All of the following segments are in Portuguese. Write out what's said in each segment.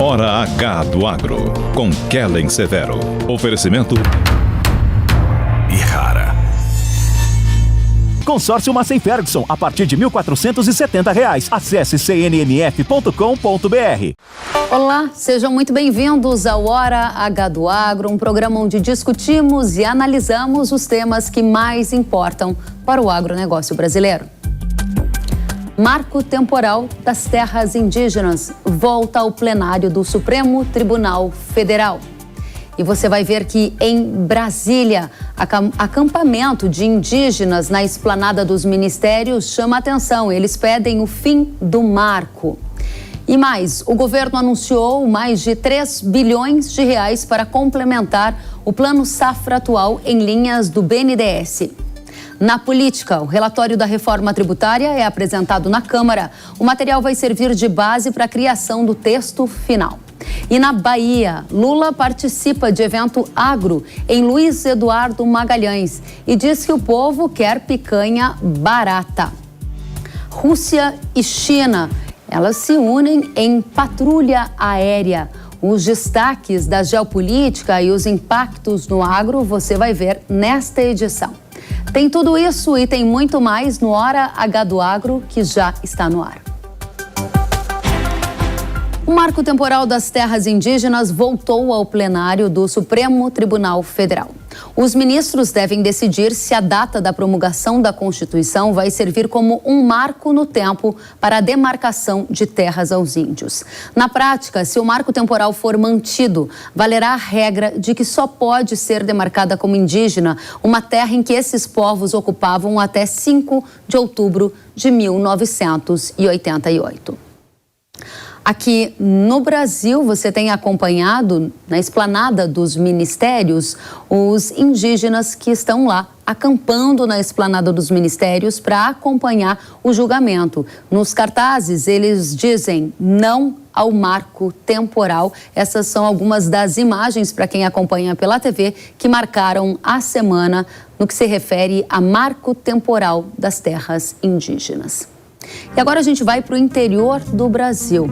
Hora H do Agro, com Kellen Severo. Oferecimento Ihara. Consórcio Massey Ferguson, a partir de R$ 1.470. Acesse cnmf.com.br. Olá, sejam muito bem-vindos ao Hora H do Agro, um programa onde discutimos e analisamos os temas que mais importam para o agronegócio brasileiro. Marco temporal das terras indígenas volta ao plenário do Supremo Tribunal Federal. E você vai ver que em Brasília, acampamento de indígenas na esplanada dos ministérios chama atenção. Eles pedem o fim do marco. E mais, o governo anunciou mais de 3 bilhões de reais para complementar o plano safra atual em linhas do BNDES. Na política, o relatório da reforma tributária é apresentado na Câmara. O material vai servir de base para a criação do texto final. E na Bahia, Lula participa de evento agro em Luiz Eduardo Magalhães e diz que o povo quer picanha barata. Rússia e China, elas se unem em patrulha aérea. Os destaques da geopolítica e os impactos no agro você vai ver nesta edição. Tem tudo isso e tem muito mais no Hora H do Agro, que já está no ar. O marco temporal das terras indígenas voltou ao plenário do Supremo Tribunal Federal. Os ministros devem decidir se a data da promulgação da Constituição vai servir como um marco no tempo para a demarcação de terras aos índios. Na prática, se o marco temporal for mantido, valerá a regra de que só pode ser demarcada como indígena uma terra em que esses povos ocupavam até 5 de outubro de 1988. Aqui no Brasil, você tem acompanhado na esplanada dos ministérios os indígenas que estão lá acampando na esplanada dos ministérios para acompanhar o julgamento. Nos cartazes, eles dizem não ao marco temporal. Essas são algumas das imagens, para quem acompanha pela TV, que marcaram a semana no que se refere a marco temporal das terras indígenas. E agora a gente vai para o interior do Brasil,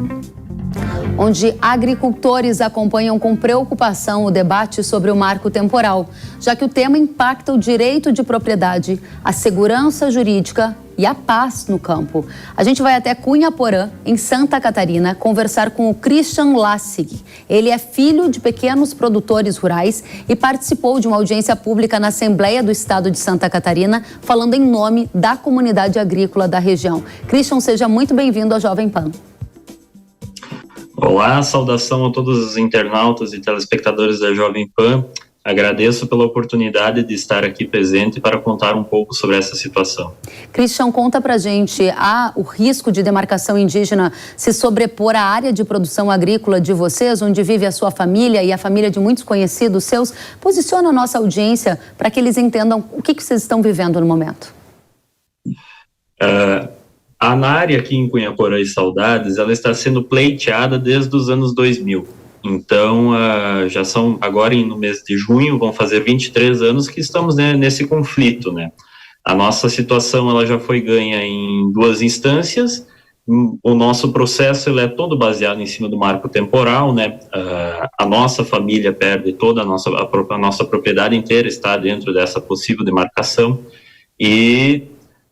onde agricultores acompanham com preocupação o debate sobre o marco temporal, já que o tema impacta o direito de propriedade, a segurança jurídica e a paz no campo. A gente vai até Cunhaporã, em Santa Catarina, conversar com o Christian Lassig. Ele é filho de pequenos produtores rurais e participou de uma audiência pública na Assembleia do Estado de Santa Catarina, falando em nome da comunidade agrícola da região. Christian, seja muito bem-vindo ao Jovem Pan. Olá, saudação a todos os internautas e telespectadores da Jovem Pan. Agradeço pela oportunidade de estar aqui presente para contar um pouco sobre essa situação. Christian, conta pra gente, há o risco de demarcação indígena se sobrepor à área de produção agrícola de vocês, onde vive a sua família e a família de muitos conhecidos seus? Posiciona a nossa audiência para que eles entendam o que vocês estão vivendo no momento. A área aqui em Cunhaporã e Saudades, ela está sendo pleiteada desde os anos 2000. Então, já são, agora no mês de junho, vão fazer 23 anos que estamos, né, nesse conflito, né. A nossa situação, ela já foi ganha em 2 instâncias. O nosso processo, ele é todo baseado em cima do marco temporal, né. A nossa família perde toda a nossa propriedade inteira, está dentro dessa possível demarcação, e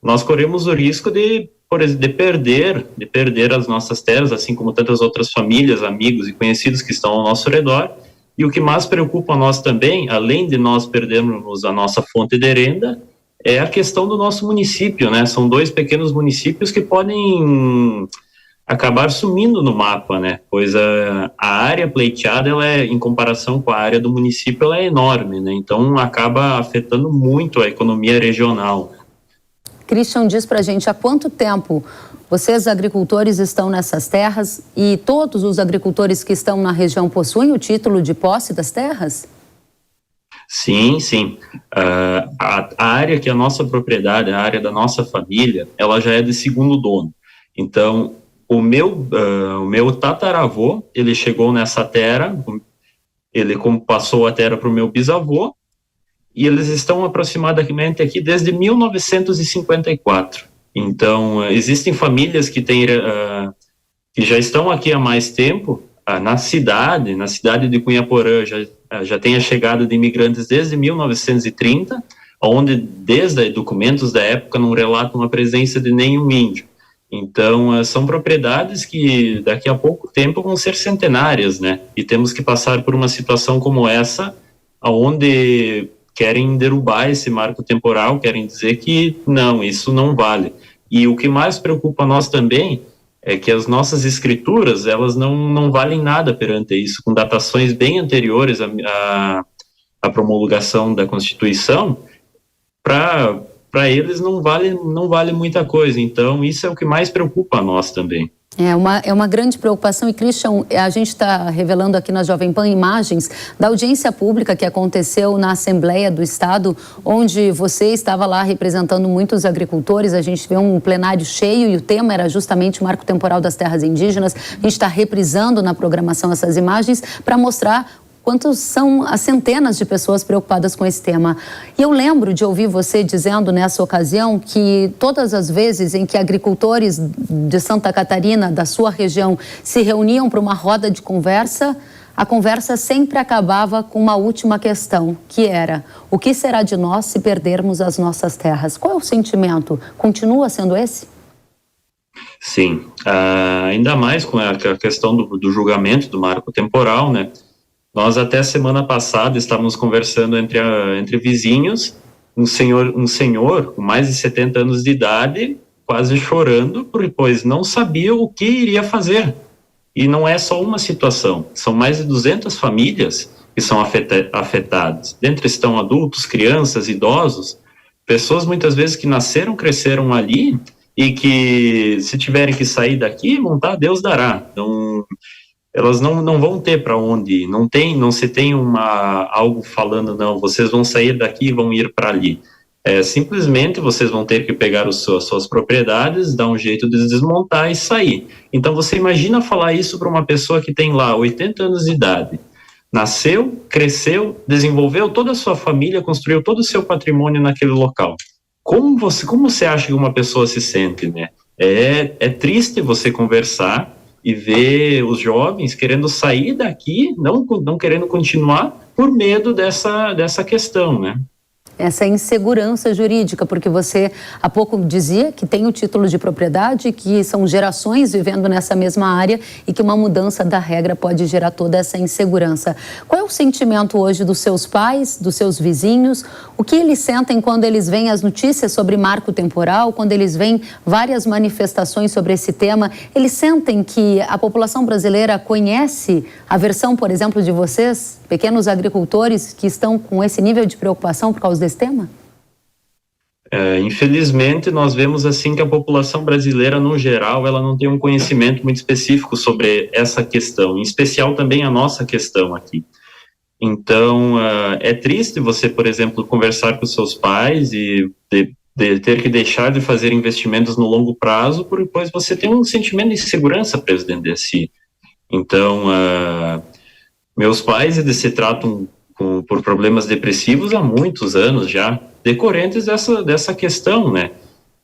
nós corremos o risco de perder as nossas terras, assim como tantas outras famílias, amigos e conhecidos que estão ao nosso redor. E o que mais preocupa a nós também, além de nós perdermos a nossa fonte de renda, é a questão do nosso município, né? São 2 pequenos municípios que podem acabar sumindo no mapa, né? Pois a área pleiteada, ela é, em comparação com a área do município, ela é enorme, né? Então acaba afetando muito a economia regional. Christian, diz pra gente há quanto tempo vocês, agricultores, estão nessas terras e todos os agricultores que estão na região possuem o título de posse das terras? Sim, sim. A área que é a nossa propriedade, a área da nossa família, ela já é de segundo dono. Então, o meu tataravô, ele chegou nessa terra, ele passou a terra para o meu bisavô, e eles estão aproximadamente aqui desde 1954. Então, existem famílias que que já estão aqui há mais tempo, na cidade de Cunhaporã, já tem a chegada de imigrantes desde 1930, onde, desde documentos da época, não relatam a presença de nenhum índio. Então, são propriedades que daqui a pouco tempo vão ser centenárias, né? E temos que passar por uma situação como essa, onde querem derrubar esse marco temporal, querem dizer que não, isso não vale. E o que mais preocupa a nós também é que as nossas escrituras, elas não valem nada perante isso, com datações bem anteriores à promulgação da Constituição. Para eles não vale muita coisa. Então, isso é o que mais preocupa a nós também. É uma grande preocupação. E, Christian, a gente está revelando aqui na Jovem Pan imagens da audiência pública que aconteceu na Assembleia do Estado, onde você estava lá representando muitos agricultores. A gente vê um plenário cheio e o tema era justamente o Marco Temporal das Terras Indígenas. A gente está reprisando na programação essas imagens para mostrar quantos são as centenas de pessoas preocupadas com esse tema. E eu lembro de ouvir você dizendo nessa ocasião que todas as vezes em que agricultores de Santa Catarina, da sua região, se reuniam para uma roda de conversa, a conversa sempre acabava com uma última questão, que era: o que será de nós se perdermos as nossas terras? Qual é o sentimento? Continua sendo esse? Sim, ainda mais com a questão do julgamento do marco temporal, né? Nós até semana passada estávamos conversando entre vizinhos, um senhor com mais de 70 anos de idade, quase chorando, pois não sabia o que iria fazer. E não é só uma situação, são mais de 200 famílias que são afetadas. Dentre estão adultos, crianças, idosos, pessoas muitas vezes que nasceram, cresceram ali e que, se tiverem que sair daqui, montar, Deus dará. Então, elas não vão ter para onde ir, não se tem algo falando, não, vocês vão sair daqui e vão ir para ali. Simplesmente vocês vão ter que pegar as suas propriedades, dar um jeito de desmontar e sair. Então você imagina falar isso para uma pessoa que tem lá 80 anos de idade, nasceu, cresceu, desenvolveu toda a sua família, construiu todo o seu patrimônio naquele local. Como você acha que uma pessoa se sente, né? É triste você conversar e ver os jovens querendo sair daqui, não querendo continuar por medo dessa questão, né? Essa insegurança jurídica, porque você há pouco dizia que tem o título de propriedade, que são gerações vivendo nessa mesma área e que uma mudança da regra pode gerar toda essa insegurança. Qual é o sentimento hoje dos seus pais, dos seus vizinhos? O que eles sentem quando eles veem as notícias sobre marco temporal, quando eles veem várias manifestações sobre esse tema? Eles sentem que a população brasileira conhece a versão, por exemplo, de vocês, pequenos agricultores que estão com esse nível de preocupação por causa desse tema? Infelizmente, nós vemos assim que a população brasileira, no geral, ela não tem um conhecimento muito específico sobre essa questão, em especial também a nossa questão aqui. Então, é triste você, por exemplo, conversar com seus pais e de ter que deixar de fazer investimentos no longo prazo, porque depois você tem um sentimento de insegurança preso dentro de si. Então, meus pais, eles se tratam por problemas depressivos há muitos anos já, decorrentes dessa questão, né?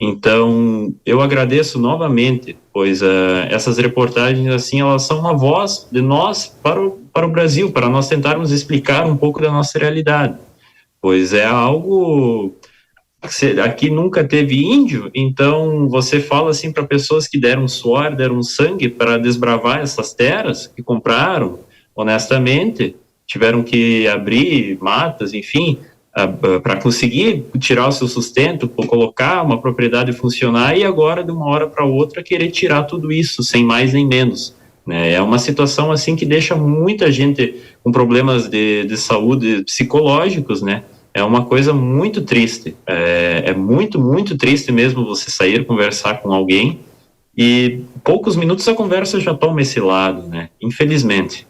Então, eu agradeço novamente, pois essas reportagens, assim, elas são uma voz de nós para o Brasil, para nós tentarmos explicar um pouco da nossa realidade, pois é algo... Aqui nunca teve índio, então você fala assim para pessoas que deram suor, deram sangue para desbravar essas terras, que compraram honestamente, tiveram que abrir matas, enfim, para conseguir tirar o seu sustento, colocar uma propriedade funcionar, e agora, de uma hora para outra, querer tirar tudo isso, sem mais nem menos. Né? É uma situação assim que deixa muita gente com problemas de saúde psicológicos, né? É uma coisa muito triste, é muito, muito triste mesmo você sair, conversar com alguém, e poucos minutos a conversa já toma esse lado, né? Infelizmente.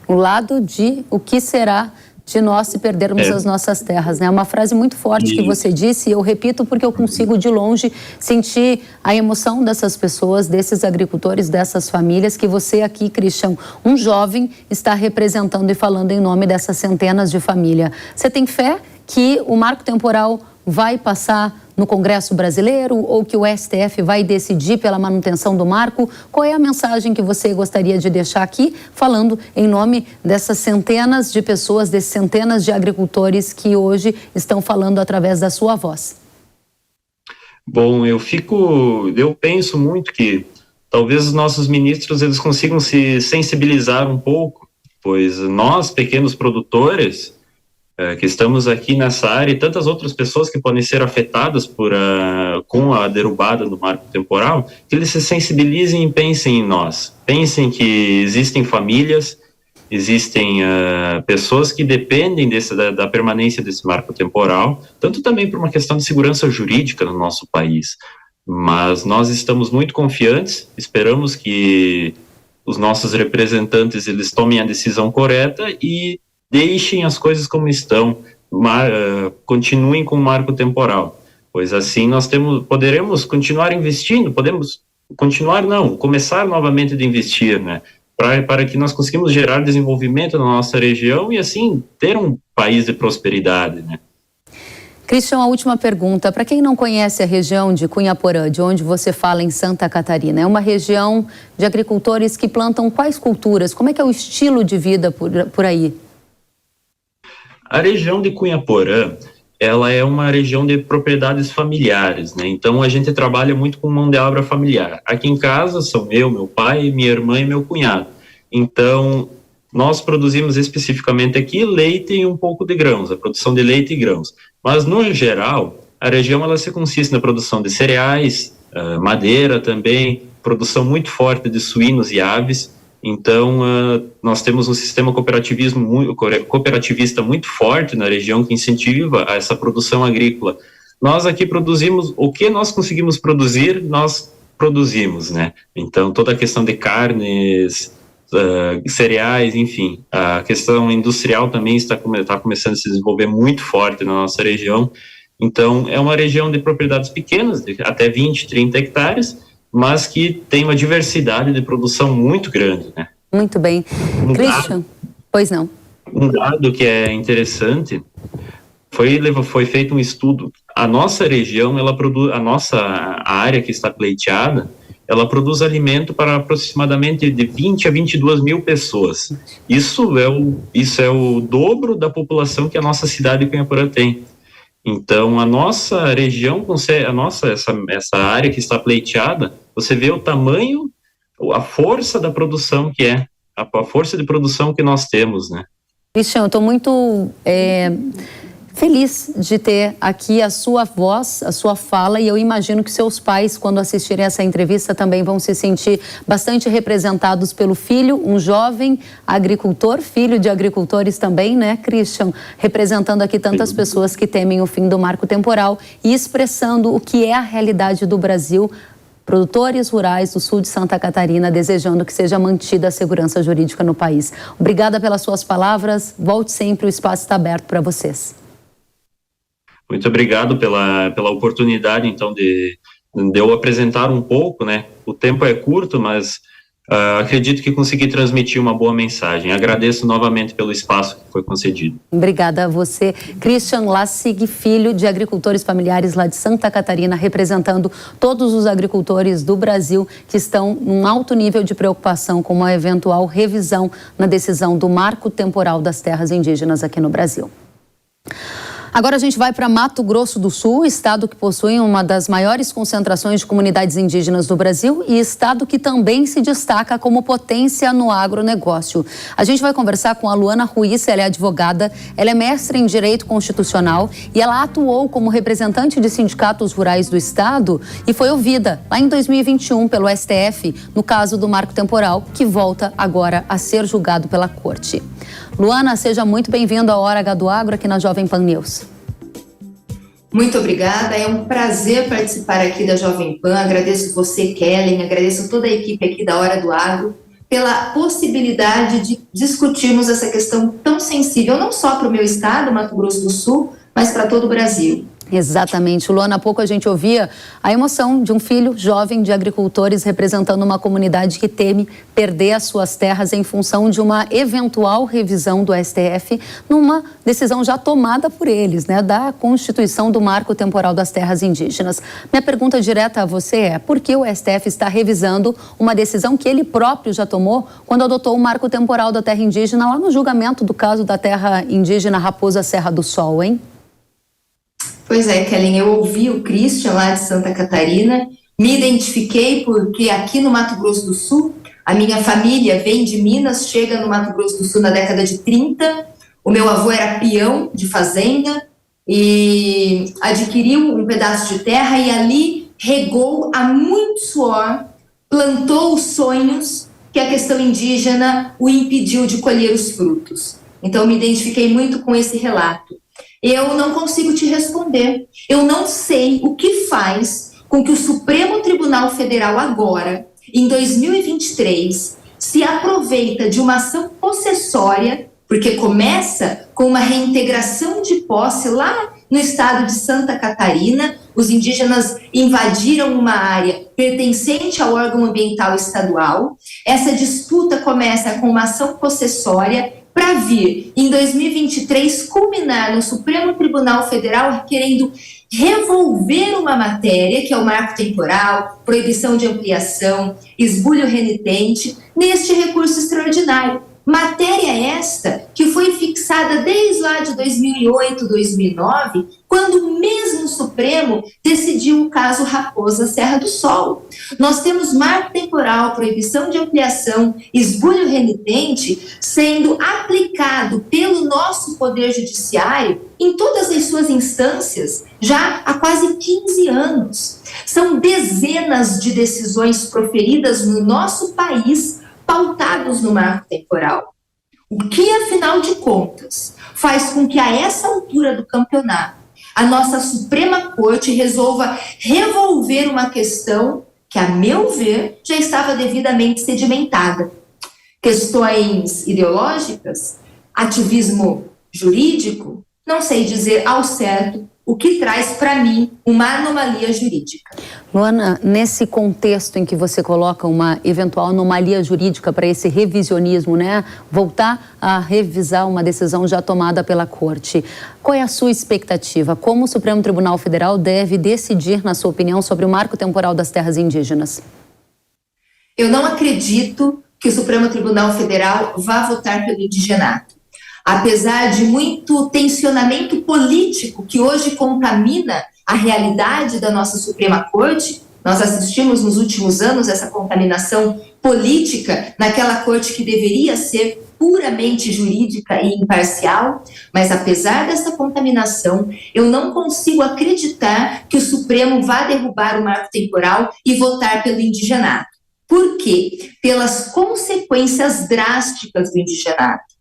O lado de o que será de nós se perdermos as nossas terras, né? Uma frase muito forte que você disse, e eu repito porque eu consigo de longe sentir a emoção dessas pessoas, desses agricultores, dessas famílias, que você aqui, Christian, um jovem, está representando e falando em nome dessas centenas de famílias. Você tem fé que o marco temporal vai passar no Congresso brasileiro ou que o STF vai decidir pela manutenção do marco? Qual é a mensagem que você gostaria de deixar aqui, falando em nome dessas centenas de pessoas, desses centenas de agricultores que hoje estão falando através da sua voz? Bom, eu penso muito que talvez os nossos ministros eles consigam se sensibilizar um pouco, pois nós, pequenos produtores, que estamos aqui nessa área, e tantas outras pessoas que podem ser afetadas com a derrubada do marco temporal, que eles se sensibilizem e pensem em nós. Pensem que existem famílias, existem pessoas que dependem da permanência desse marco temporal, tanto também por uma questão de segurança jurídica no nosso país. Mas nós estamos muito confiantes, esperamos que os nossos representantes eles tomem a decisão correta e deixem as coisas como estão, continuem com o marco temporal, pois assim nós poderemos continuar investindo, começar novamente a investir, né, para que nós conseguimos gerar desenvolvimento na nossa região e assim ter um país de prosperidade, né. Christian, a última pergunta. Para quem não conhece a região de Cunhaporã, de onde você fala em Santa Catarina, é uma região de agricultores que plantam quais culturas? Como é que é o estilo de vida por aí? A região de Cunhaporã, ela é uma região de propriedades familiares, né? Então a gente trabalha muito com mão de obra familiar. Aqui em casa são eu, meu pai, minha irmã e meu cunhado. Então nós produzimos especificamente aqui leite e um pouco de grãos, a produção de leite e grãos. Mas, no geral, a região ela se consiste na produção de cereais, madeira também, produção muito forte de suínos e aves. Então, nós temos um sistema cooperativista muito forte na região que incentiva essa produção agrícola. Nós aqui produzimos, o que nós conseguimos produzir, nós produzimos, né? Então, toda a questão de carnes, cereais, enfim, a questão industrial também está começando a se desenvolver muito forte na nossa região. Então, é uma região de propriedades pequenas, de até 20, 30 hectares, mas que tem uma diversidade de produção muito grande, né? Muito bem. Christian, pois não. Um dado que é interessante, foi feito um estudo. A nossa região, a área que está pleiteada, ela produz alimento para aproximadamente de 20 a 22 mil pessoas. Isso é o dobro da população que a nossa cidade de Cunhaporã tem. Então, a nossa região, essa área que está pleiteada, você vê o tamanho, a força da produção que é, a força de produção que nós temos, né? Christian, eu estou muito feliz de ter aqui a sua voz, a sua fala, e eu imagino que seus pais, quando assistirem essa entrevista, também vão se sentir bastante representados pelo filho, um jovem agricultor, filho de agricultores também, né, Christian? Representando aqui tantas pessoas que temem o fim do marco temporal e expressando o que é a realidade do Brasil, produtores rurais do sul de Santa Catarina, desejando que seja mantida a segurança jurídica no país. Obrigada pelas suas palavras, volte sempre, o espaço está aberto para vocês. Muito obrigado pela oportunidade, então, de eu apresentar um pouco, né? O tempo é curto, mas acredito que consegui transmitir uma boa mensagem. Agradeço novamente pelo espaço que foi concedido. Obrigada a você. Christian Lassig, filho de agricultores familiares lá de Santa Catarina, representando todos os agricultores do Brasil que estão num alto nível de preocupação com uma eventual revisão na decisão do marco temporal das terras indígenas aqui no Brasil. Agora a gente vai para Mato Grosso do Sul, estado que possui uma das maiores concentrações de comunidades indígenas do Brasil e estado que também se destaca como potência no agronegócio. A gente vai conversar com a Luana Ruiz, ela é advogada, ela é mestre em Direito Constitucional e ela atuou como representante de sindicatos rurais do estado e foi ouvida lá em 2021 pelo STF no caso do marco temporal, que volta agora a ser julgado pela Corte. Luana, seja muito bem-vinda à Hora H do Agro aqui na Jovem Pan News. Muito obrigada, é um prazer participar aqui da Jovem Pan, agradeço você, Kellen, agradeço toda a equipe aqui da Hora do Agro pela possibilidade de discutirmos essa questão tão sensível, não só para o meu estado, Mato Grosso do Sul, mas para todo o Brasil. Exatamente. Luana, há pouco a gente ouvia a emoção de um filho jovem de agricultores representando uma comunidade que teme perder as suas terras em função de uma eventual revisão do STF numa decisão já tomada por eles, né, da Constituição do Marco Temporal das Terras Indígenas. Minha pergunta direta a você é: por que o STF está revisando uma decisão que ele próprio já tomou quando adotou o Marco Temporal da Terra Indígena lá no julgamento do caso da terra indígena Raposa Serra do Sol, hein? Pois é, Kellen, eu ouvi o Christian lá de Santa Catarina, me identifiquei porque aqui no Mato Grosso do Sul, a minha família vem de Minas, chega no Mato Grosso do Sul na década de 30, o meu avô era peão de fazenda e adquiriu um pedaço de terra e ali regou a muito suor, plantou os sonhos que a questão indígena o impediu de colher os frutos. Então, me identifiquei muito com esse relato. Eu não consigo te responder. Eu não sei o que faz com que o Supremo Tribunal Federal agora, em 2023, se aproveita de uma ação possessória, porque começa com uma reintegração de posse lá no estado de Santa Catarina. Os indígenas invadiram uma área pertencente ao órgão ambiental estadual. Essa disputa começa com uma ação possessória para vir, em 2023, culminar no Supremo Tribunal Federal querendo revolver uma matéria, que é o marco temporal, proibição de ampliação, esbulho renitente, neste recurso extraordinário. Matéria esta que foi fixada desde lá de 2008, 2009, quando o mesmo Supremo decidiu o caso Raposa Serra do Sol. Nós temos marco temporal, proibição de ampliação, esbulho renitente sendo aplicado pelo nosso Poder Judiciário em todas as suas instâncias já há quase 15 anos. São dezenas de decisões proferidas no nosso país pautados no marco temporal. O que, afinal de contas, faz com que a essa altura do campeonato a nossa Suprema Corte resolva revolver uma questão que, a meu ver, já estava devidamente sedimentada? Questões ideológicas? Ativismo jurídico? Não sei dizer ao certo o que traz para mim uma anomalia jurídica. Luana, nesse contexto em que você coloca uma eventual anomalia jurídica para esse revisionismo, né? Voltar a revisar uma decisão já tomada pela Corte, qual é a sua expectativa? Como o Supremo Tribunal Federal deve decidir, na sua opinião, sobre o marco temporal das terras indígenas? Eu não acredito que o Supremo Tribunal Federal vá votar pelo indigenato. Apesar de muito tensionamento político que hoje contamina a realidade da nossa Suprema Corte, nós assistimos nos últimos anos essa contaminação política naquela corte que deveria ser puramente jurídica e imparcial, mas apesar dessa contaminação, eu não consigo acreditar que o Supremo vá derrubar o marco temporal e votar pelo indigenato. Por quê? Pelas consequências drásticas do indigenato.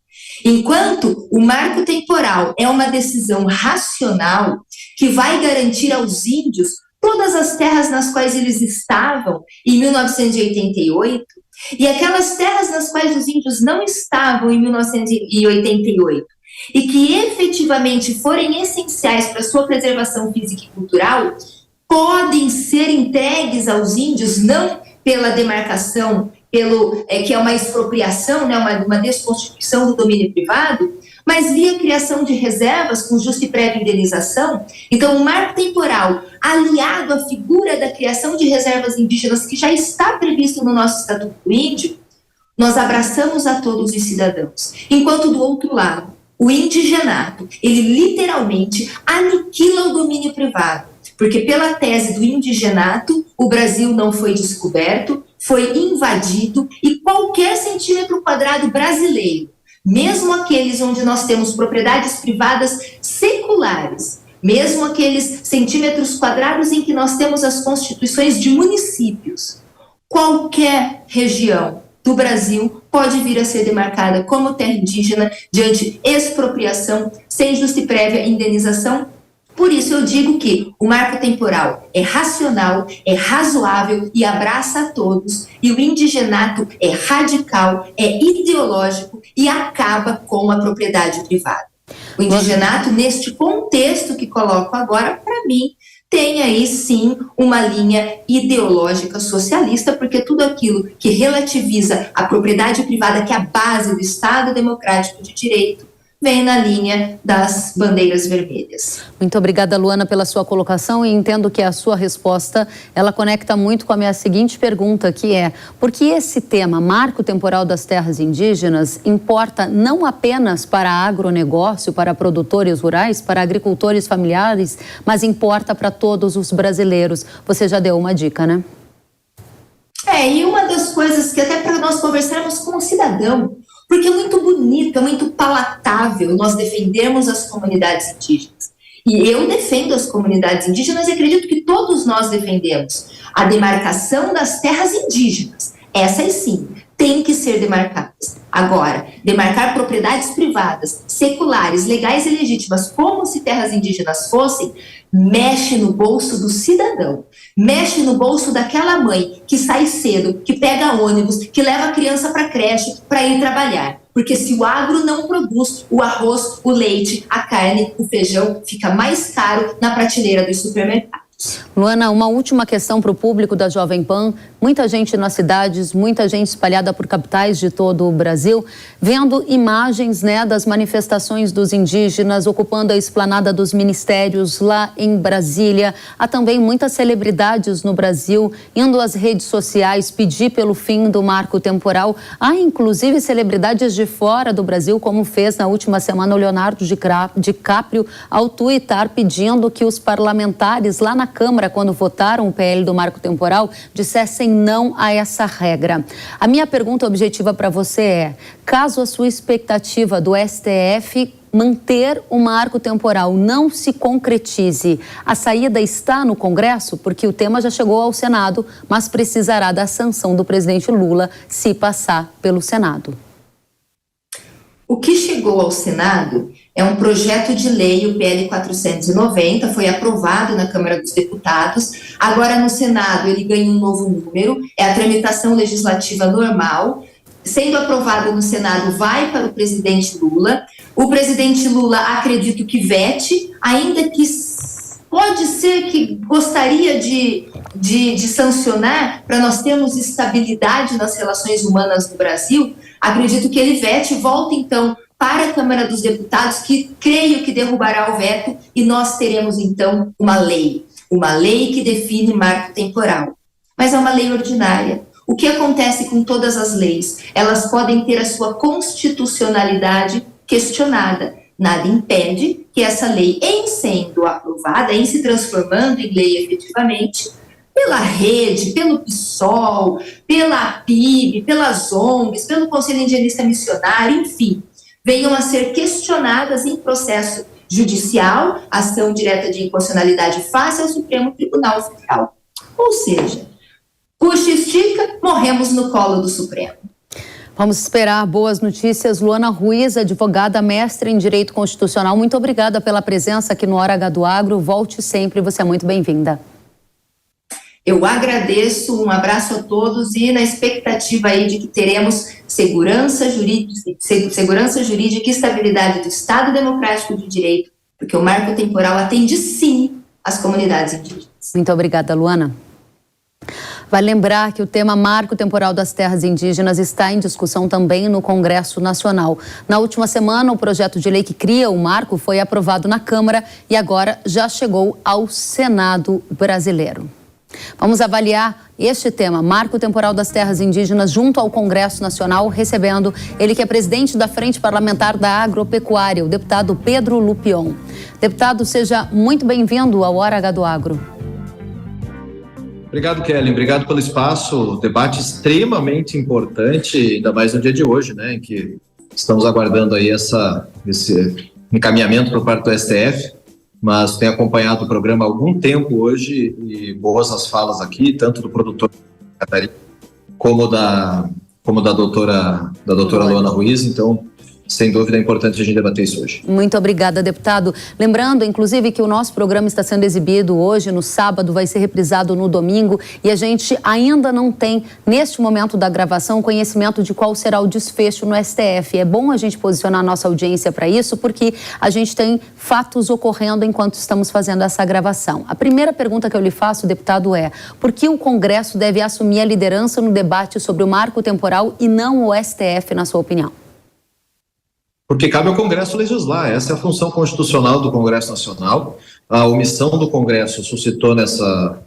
Enquanto o marco temporal é uma decisão racional que vai garantir aos índios todas as terras nas quais eles estavam em 1988 e aquelas terras nas quais os índios não estavam em 1988 e que efetivamente forem essenciais para a sua preservação física e cultural, podem ser entregues aos índios não pela demarcação, que é uma expropriação, né, uma desconstituição do domínio privado, mas via criação de reservas com justa e prévia indenização. Então, o marco temporal, aliado à figura da criação de reservas indígenas, que já está previsto no nosso Estatuto Índio, nós abraçamos a todos os cidadãos. Enquanto, do outro lado, o indigenato, ele literalmente aniquila o domínio privado, porque pela tese do indigenato, o Brasil não foi descoberto, foi invadido e qualquer centímetro quadrado brasileiro, mesmo aqueles onde nós temos propriedades privadas seculares, mesmo aqueles centímetros quadrados em que nós temos as constituições de municípios, qualquer região do Brasil pode vir a ser demarcada como terra indígena diante expropriação, sem justa e prévia indenização. Por isso eu digo que o marco temporal é racional, é razoável e abraça a todos, e o indigenato é radical, é ideológico e acaba com a propriedade privada. O indigenato, neste contexto que coloco agora, para mim, tem aí sim uma linha ideológica socialista, porque tudo aquilo que relativiza a propriedade privada, que é a base do Estado Democrático de Direito, vem na linha das bandeiras vermelhas. Muito obrigada, Luana, pela sua colocação, e entendo que a sua resposta, ela conecta muito com a minha seguinte pergunta, que é: por que esse tema, marco temporal das terras indígenas, importa não apenas para agronegócio, para produtores rurais, para agricultores familiares, mas importa para todos os brasileiros? Você já deu uma dica, né? E uma das coisas que até para nós conversarmos com o cidadão, porque é muito bonito, é muito palatável nós defendermos as comunidades indígenas. E eu defendo as comunidades indígenas e acredito que todos nós defendemos a demarcação das terras indígenas. Essas sim, têm que ser demarcadas. Agora, demarcar propriedades privadas, seculares, legais e legítimas, como se terras indígenas fossem, mexe no bolso do cidadão, mexe no bolso daquela mãe que sai cedo, que pega ônibus, que leva a criança para a creche para ir trabalhar. Porque se o agro não produz, o arroz, o leite, a carne, o feijão, fica mais caro na prateleira dos supermercados. Luana, uma última questão para o público da Jovem Pan. Muita gente nas cidades, muita gente espalhada por capitais de todo o Brasil, vendo imagens, né, das manifestações dos indígenas ocupando a esplanada dos ministérios lá em Brasília. Há também muitas celebridades no Brasil indo às redes sociais pedir pelo fim do marco temporal. Há inclusive celebridades de fora do Brasil, como fez na última semana o Leonardo DiCaprio, ao tuitar pedindo que os parlamentares lá na Câmara, quando votaram o PL do marco temporal, dissessem não a essa regra. A minha pergunta objetiva para você é: caso a sua expectativa do STF manter o marco temporal não se concretize, a saída está no Congresso? Porque o tema já chegou ao Senado, mas precisará da sanção do presidente Lula se passar pelo Senado. O que chegou ao Senado é um projeto de lei, o PL 490, foi aprovado na Câmara dos Deputados. Agora, no Senado, ele ganha um novo número, é a tramitação legislativa normal. Sendo aprovado no Senado, vai para o presidente Lula. O presidente Lula, acredito que vete, ainda que pode ser que gostaria de sancionar, para nós termos estabilidade nas relações humanas no Brasil. Acredito que ele vete e volta, então, para a Câmara dos Deputados, que creio que derrubará o veto, e nós teremos, então, uma lei que define marco temporal. Mas é uma lei ordinária. O que acontece com todas as leis? Elas podem ter a sua constitucionalidade questionada. Nada impede que essa lei, em sendo aprovada, em se transformando em lei efetivamente, pela rede, pelo PSOL, pela PIB, pelas ONGs, pelo Conselho Indigenista Missionário, enfim, venham a ser questionadas em processo judicial, ação direta de inconstitucionalidade face ao Supremo Tribunal Federal. Ou seja, puxa e estica, morremos no colo do Supremo. Vamos esperar boas notícias. Luana Ruiz, advogada, mestre em Direito Constitucional, muito obrigada pela presença aqui no Hora H do Agro. Volte sempre, você é muito bem-vinda. Eu agradeço, um abraço a todos e na expectativa aí de que teremos segurança jurídica e estabilidade do Estado Democrático de Direito, porque o marco temporal atende sim as comunidades indígenas. Muito obrigada, Luana. Vai lembrar que o tema Marco Temporal das Terras Indígenas está em discussão também no Congresso Nacional. Na última semana, o projeto de lei que cria o marco foi aprovado na Câmara e agora já chegou ao Senado brasileiro. Vamos avaliar este tema, Marco Temporal das Terras Indígenas, junto ao Congresso Nacional, recebendo ele que é presidente da Frente Parlamentar da Agropecuária, o deputado Pedro Lupion. Deputado, seja muito bem-vindo ao Hora H do Agro. Obrigado, Kelly. Obrigado pelo espaço. Debate extremamente importante, ainda mais no dia de hoje, né, em que estamos aguardando aí esse encaminhamento por parte do STF, mas tenho acompanhado o programa há algum tempo hoje e boas as falas aqui, tanto do produtor Catarina como da doutora Luana Ruiz. Então, sem dúvida é importante a gente debater isso hoje. Muito obrigada, deputado. Lembrando, inclusive, que o nosso programa está sendo exibido hoje, no sábado, vai ser reprisado no domingo, e a gente ainda não tem, neste momento da gravação, conhecimento de qual será o desfecho no STF. É bom a gente posicionar a nossa audiência para isso, porque a gente tem fatos ocorrendo enquanto estamos fazendo essa gravação. A primeira pergunta que eu lhe faço, deputado, é: por que o Congresso deve assumir a liderança no debate sobre o marco temporal e não o STF, na sua opinião? Porque cabe ao Congresso legislar, essa é a função constitucional do Congresso Nacional. A omissão do Congresso suscitou nessa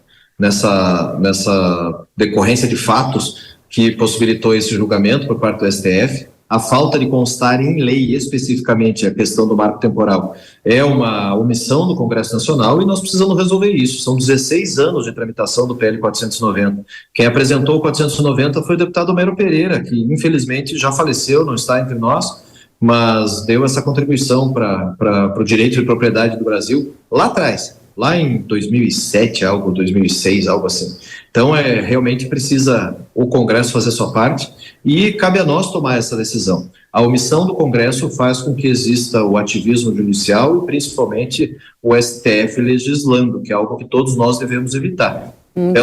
decorrência de fatos que possibilitou esse julgamento por parte do STF. A falta de constar em lei, especificamente a questão do marco temporal, é uma omissão do Congresso Nacional e nós precisamos resolver isso. São 16 anos de tramitação do PL 490. Quem apresentou o 490 foi o deputado Homero Pereira, que infelizmente já faleceu, não está entre nós, mas deu essa contribuição para o direito de propriedade do Brasil lá atrás, lá em 2007, 2006, algo assim. Então, realmente precisa o Congresso fazer sua parte e cabe a nós tomar essa decisão. A omissão do Congresso faz com que exista o ativismo judicial e, principalmente, o STF legislando, que é algo que todos nós devemos evitar. O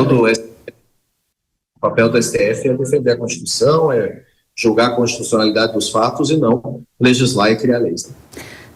papel do STF é defender a Constituição, é julgar a constitucionalidade dos fatos e não legislar e criar leis.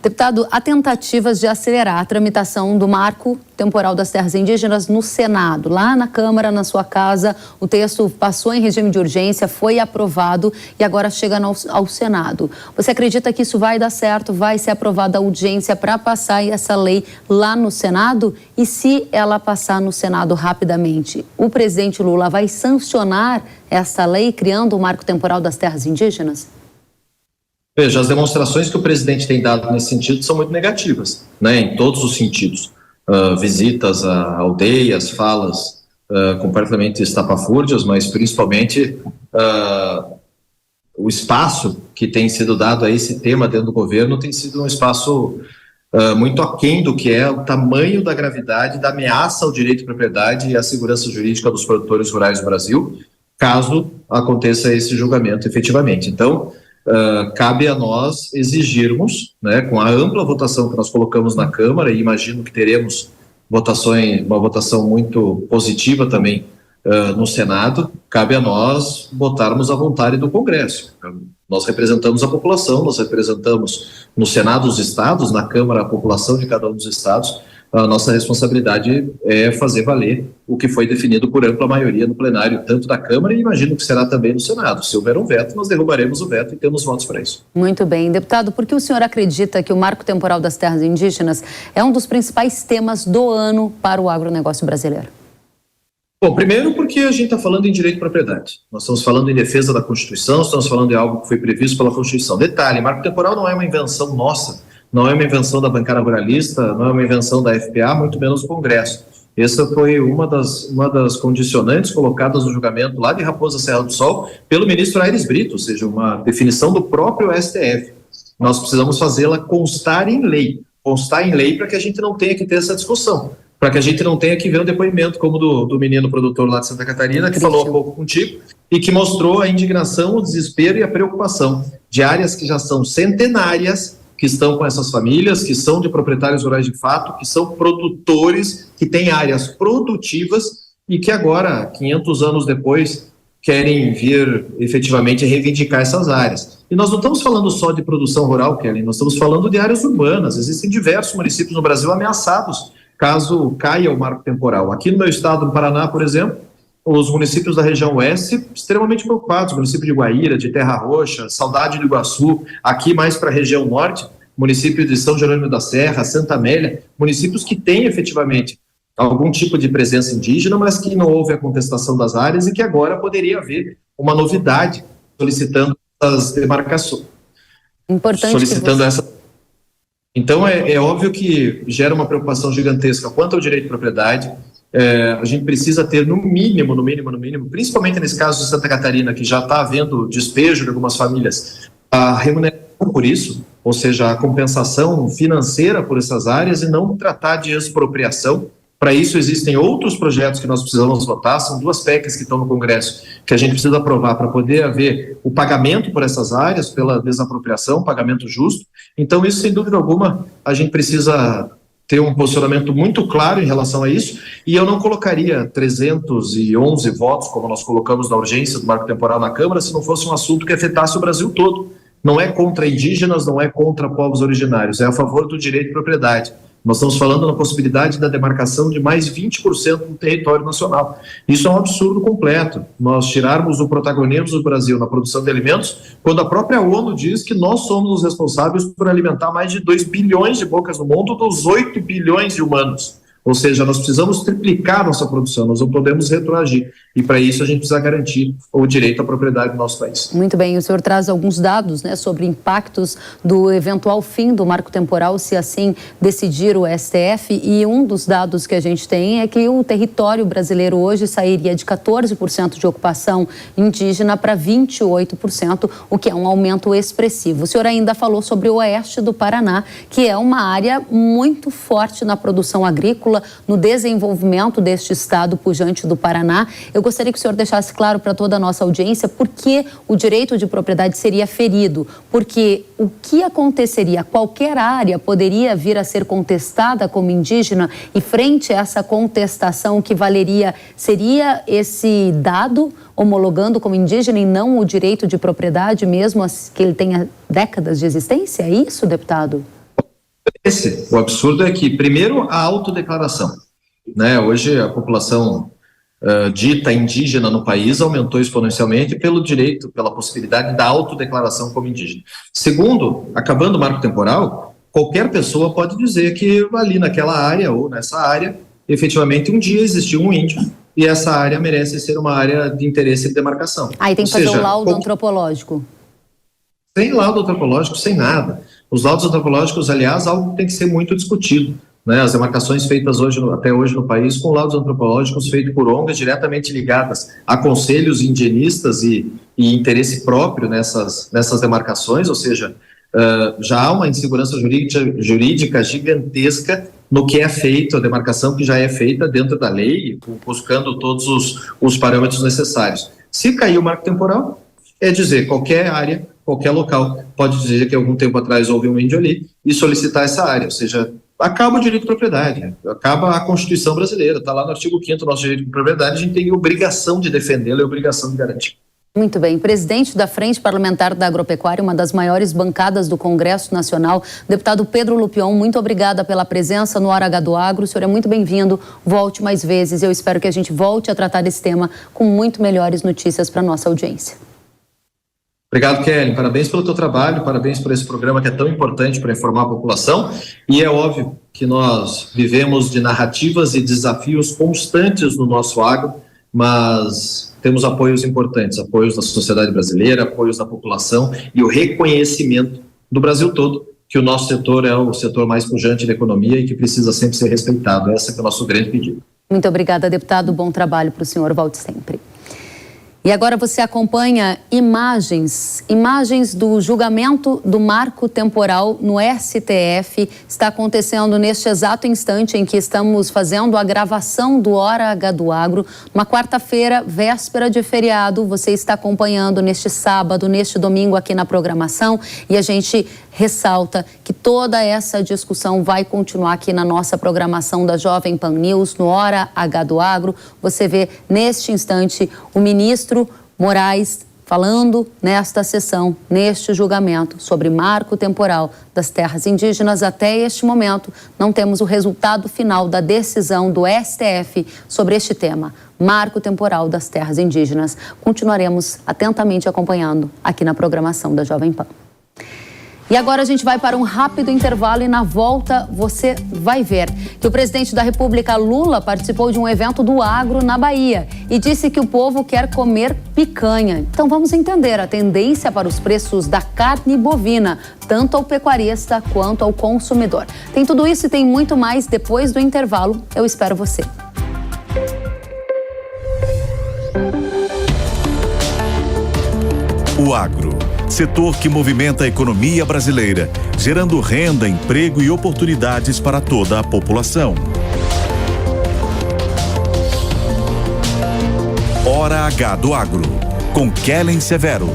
Deputado, há tentativas de acelerar a tramitação do marco temporal das terras indígenas no Senado. Lá na Câmara, na sua casa, o texto passou em regime de urgência, foi aprovado e agora chega ao Senado. Você acredita que isso vai dar certo, vai ser aprovada a urgência para passar essa lei lá no Senado? E se ela passar no Senado rapidamente, o presidente Lula vai sancionar essa lei criando o marco temporal das terras indígenas? Veja, as demonstrações que o presidente tem dado nesse sentido são muito negativas, né, em todos os sentidos. Visitas a aldeias, falas completamente estapafúrdias, mas principalmente o espaço que tem sido dado a esse tema dentro do governo tem sido um espaço muito aquém do que é o tamanho da gravidade da ameaça ao direito de propriedade e à segurança jurídica dos produtores rurais do Brasil, caso aconteça esse julgamento efetivamente. Então, cabe a nós exigirmos, né, com a ampla votação que nós colocamos na Câmara, e imagino que teremos uma votação muito positiva também no Senado, cabe a nós botarmos a vontade do Congresso. Nós representamos a população, nós representamos no Senado os estados, na Câmara a população de cada um dos estados. A nossa responsabilidade é fazer valer o que foi definido por ampla maioria no plenário, tanto da Câmara e imagino que será também no Senado. Se houver um veto, nós derrubaremos o veto e temos votos para isso. Muito bem. Deputado, por que o senhor acredita que o marco temporal das terras indígenas é um dos principais temas do ano para o agronegócio brasileiro? Bom, primeiro porque a gente está falando em direito de propriedade. Nós estamos falando em defesa da Constituição, estamos falando de algo que foi previsto pela Constituição. Detalhe, marco temporal não é uma invenção nossa, não é uma invenção da bancada ruralista, não é uma invenção da FPA, muito menos do Congresso. Essa foi uma das condicionantes colocadas no julgamento lá de Raposa Serra do Sol pelo ministro Aires Brito, ou seja, uma definição do próprio STF. Nós precisamos fazê-la constar em lei para que a gente não tenha que ter essa discussão, para que a gente não tenha que ver um depoimento como do menino produtor lá de Santa Catarina, que falou há pouco contigo, e que mostrou a indignação, o desespero e a preocupação de áreas que já são centenárias, que estão com essas famílias, que são de proprietários rurais de fato, que são produtores, que têm áreas produtivas e que agora, 500 anos depois, querem vir efetivamente reivindicar essas áreas. E nós não estamos falando só de produção rural, Kelly, nós estamos falando de áreas urbanas. Existem diversos municípios no Brasil ameaçados caso caia o marco temporal. Aqui no meu estado, no Paraná, por exemplo, os municípios da região oeste extremamente preocupados, município de Guaíra, de Terra Roxa, Saudade do Iguaçu, aqui mais para a região norte, município de São Jerônimo da Serra, Santa Amélia, municípios que têm efetivamente algum tipo de presença indígena, mas que não houve a contestação das áreas e que agora poderia haver uma novidade solicitando essas demarcações. Importante. Solicitando essa. Então é óbvio que gera uma preocupação gigantesca quanto ao direito de propriedade. A gente precisa ter no mínimo, principalmente nesse caso de Santa Catarina, que já está havendo despejo de algumas famílias, a remuneração por isso, ou seja, a compensação financeira por essas áreas e não tratar de expropriação Para isso existem outros projetos que nós precisamos votar, são 2 PECs que estão no Congresso, que a gente precisa aprovar para poder haver o pagamento por essas áreas, pela desapropriação, pagamento justo. Então isso, sem dúvida alguma, a gente precisa ter um posicionamento muito claro em relação a isso, e eu não colocaria 311 votos, como nós colocamos na urgência do marco temporal na Câmara, se não fosse um assunto que afetasse o Brasil todo. Não é contra indígenas, não é contra povos originários, é a favor do direito de propriedade. Nós estamos falando na possibilidade da demarcação de mais 20% do território nacional. Isso é um absurdo completo. Nós tirarmos o protagonismo do Brasil na produção de alimentos, quando a própria ONU diz que nós somos os responsáveis por alimentar mais de 2 bilhões de bocas no mundo dos 8 bilhões de humanos. Ou seja, nós precisamos triplicar nossa produção, nós não podemos retroagir. E para isso a gente precisa garantir o direito à propriedade do nosso país. Muito bem, o senhor traz alguns dados, né, sobre impactos do eventual fim do marco temporal, se assim decidir o STF. E um dos dados que a gente tem é que o território brasileiro hoje sairia de 14% de ocupação indígena para 28%, o que é um aumento expressivo. O senhor ainda falou sobre o oeste do Paraná, que é uma área muito forte na produção agrícola, no desenvolvimento deste estado pujante do Paraná. Eu gostaria que o senhor deixasse claro para toda a nossa audiência por que o direito de propriedade seria ferido, porque o que aconteceria? Qualquer área poderia vir a ser contestada como indígena, e frente a essa contestação, o que valeria seria esse dado homologando como indígena e não o direito de propriedade, mesmo que ele tenha décadas de existência? É isso, deputado? O absurdo é que, primeiro, a autodeclaração, né? Hoje a população dita indígena no país aumentou exponencialmente pelo direito, pela possibilidade da autodeclaração como indígena. Segundo, acabando o marco temporal, qualquer pessoa pode dizer que ali naquela área ou nessa área, efetivamente um dia existiu um índio e essa área merece ser uma área de interesse de demarcação. Aí tem que fazer um laudo antropológico. Sem laudo antropológico, sem nada. Os laudos antropológicos, aliás, algo que tem que ser muito discutido, né? As demarcações feitas até hoje no país com laudos antropológicos feitos por ONGs diretamente ligadas a conselhos indigenistas e interesse próprio nessas demarcações, ou seja, já há uma insegurança jurídica gigantesca no que é feito, a demarcação que já é feita dentro da lei, buscando todos os parâmetros necessários. Se cair o marco temporal, é dizer, qualquer área, qualquer local pode dizer que algum tempo atrás houve um índio ali e solicitar essa área, ou seja, acaba o direito de propriedade, acaba a Constituição brasileira, está lá no artigo 5º, nosso direito de propriedade, a gente tem obrigação de defendê-lo e obrigação de garantir. Muito bem. Presidente da Frente Parlamentar da Agropecuária, uma das maiores bancadas do Congresso Nacional, deputado Pedro Lupion, muito obrigada pela presença no Hora H do Agro. O senhor é muito bem-vindo, volte mais vezes. Eu espero que a gente volte a tratar desse tema com muito melhores notícias para a nossa audiência. Obrigado, Kelly. Parabéns pelo teu trabalho, parabéns por esse programa que é tão importante para informar a população. E é óbvio que nós vivemos de narrativas e desafios constantes no nosso agro, mas temos apoios importantes, apoios da sociedade brasileira, apoios da população e o reconhecimento do Brasil todo que o nosso setor é o setor mais pujante da economia e que precisa sempre ser respeitado. Esse é o nosso grande pedido. Muito obrigada, deputado. Bom trabalho para o senhor. Volte sempre. E agora você acompanha imagens do julgamento do marco temporal no STF. Está acontecendo neste exato instante em que estamos fazendo a gravação do Hora H do Agro. Uma quarta-feira, véspera de feriado, você está acompanhando neste sábado, neste domingo aqui na programação. E a gente ressalta que toda essa discussão vai continuar aqui na nossa programação da Jovem Pan News, no Hora H do Agro. Você vê neste instante o ministro Moraes falando nesta sessão, neste julgamento sobre marco temporal das terras indígenas. Até este momento, não temos o resultado final da decisão do STF sobre este tema, marco temporal das terras indígenas. Continuaremos atentamente acompanhando aqui na programação da Jovem Pan. E agora a gente vai para um rápido intervalo e na volta você vai ver que o presidente da República, Lula, participou de um evento do agro na Bahia e disse que o povo quer comer picanha. Então vamos entender a tendência para os preços da carne bovina, tanto ao pecuarista quanto ao consumidor. Tem tudo isso e tem muito mais depois do intervalo. Eu espero você. O agro, setor que movimenta a economia brasileira, gerando renda, emprego e oportunidades para toda a população. Hora H do Agro, com Kellen Severo.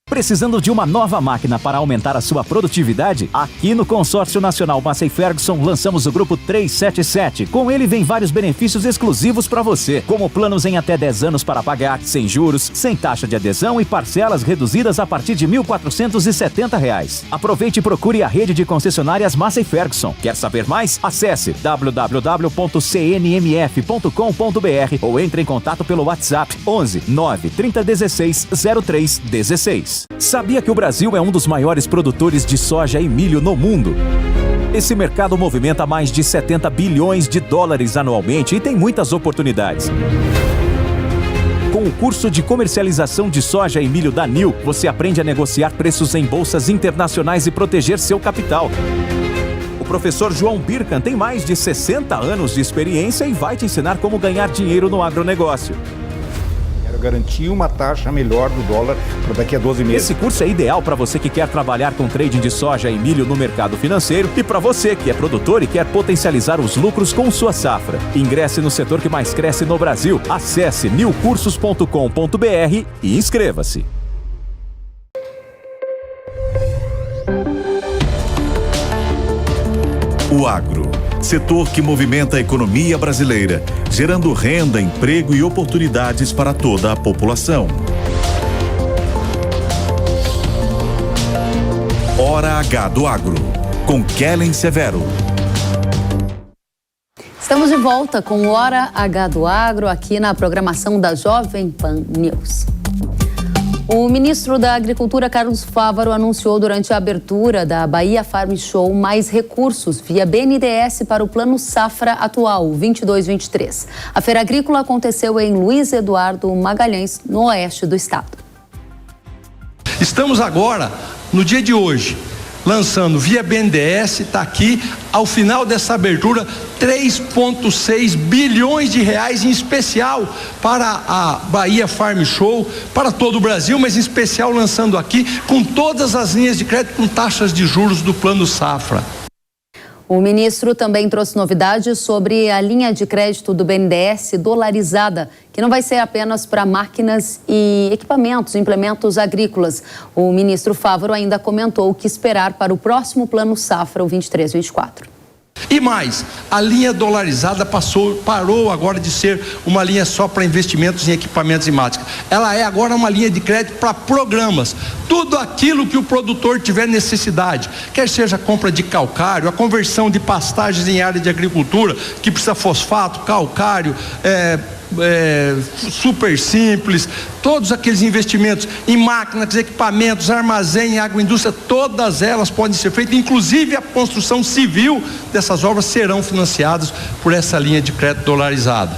Precisando de uma nova máquina para aumentar a sua produtividade? Aqui no Consórcio Nacional Massey Ferguson lançamos o Grupo 377. Com ele vem vários benefícios exclusivos para você, como planos em até 10 anos para pagar, sem juros, sem taxa de adesão e parcelas reduzidas a partir de R$ 1.470. Aproveite e procure a rede de concessionárias Massey Ferguson. Quer saber mais? Acesse www.cnmf.com.br ou entre em contato pelo WhatsApp 11 9 3016 0316. Sabia que o Brasil é um dos maiores produtores de soja e milho no mundo? Esse mercado movimenta mais de 70 bilhões de dólares anualmente e tem muitas oportunidades. Com o curso de comercialização de soja e milho da NIL, você aprende a negociar preços em bolsas internacionais e proteger seu capital. O professor João Birkan tem mais de 60 anos de experiência e vai te ensinar como ganhar dinheiro no agronegócio. Garantir uma taxa melhor do dólar para daqui a 12 meses. Esse curso é ideal para você que quer trabalhar com trading de soja e milho no mercado financeiro e para você que é produtor e quer potencializar os lucros com sua safra. Ingresse no setor que mais cresce no Brasil. Acesse nilcursos.com.br e inscreva-se. O agro, setor que movimenta a economia brasileira, gerando renda, emprego e oportunidades para toda a população. Hora H do Agro, com Kellen Severo. Estamos de volta com o Hora H do Agro aqui na programação da Jovem Pan News. O ministro da Agricultura, Carlos Fávaro, anunciou durante a abertura da Bahia Farm Show mais recursos via BNDES para o Plano Safra atual, 22-23. A feira agrícola aconteceu em Luiz Eduardo Magalhães, no oeste do estado. Estamos agora, no dia de hoje, lançando via BNDES, está aqui, ao final dessa abertura, 3,6 bilhões de reais, em especial para a Bahia Farm Show, para todo o Brasil, mas em especial lançando aqui, com todas as linhas de crédito com taxas de juros do Plano Safra. O ministro também trouxe novidades sobre a linha de crédito do BNDES dolarizada, que não vai ser apenas para máquinas e equipamentos, implementos agrícolas. O ministro Fávaro ainda comentou o que esperar para o próximo Plano Safra, o 23-24. E mais, a linha dolarizada parou agora de ser uma linha só para investimentos em equipamentos e máquinas. Ela é agora uma linha de crédito para programas. Tudo aquilo que o produtor tiver necessidade, quer seja a compra de calcário, a conversão de pastagens em área de agricultura, que precisa fosfato, calcário, super simples, todos aqueles investimentos em máquinas, equipamentos, armazém, agroindústria, todas elas podem ser feitas, inclusive a construção civil dessas obras serão financiadas por essa linha de crédito dolarizada.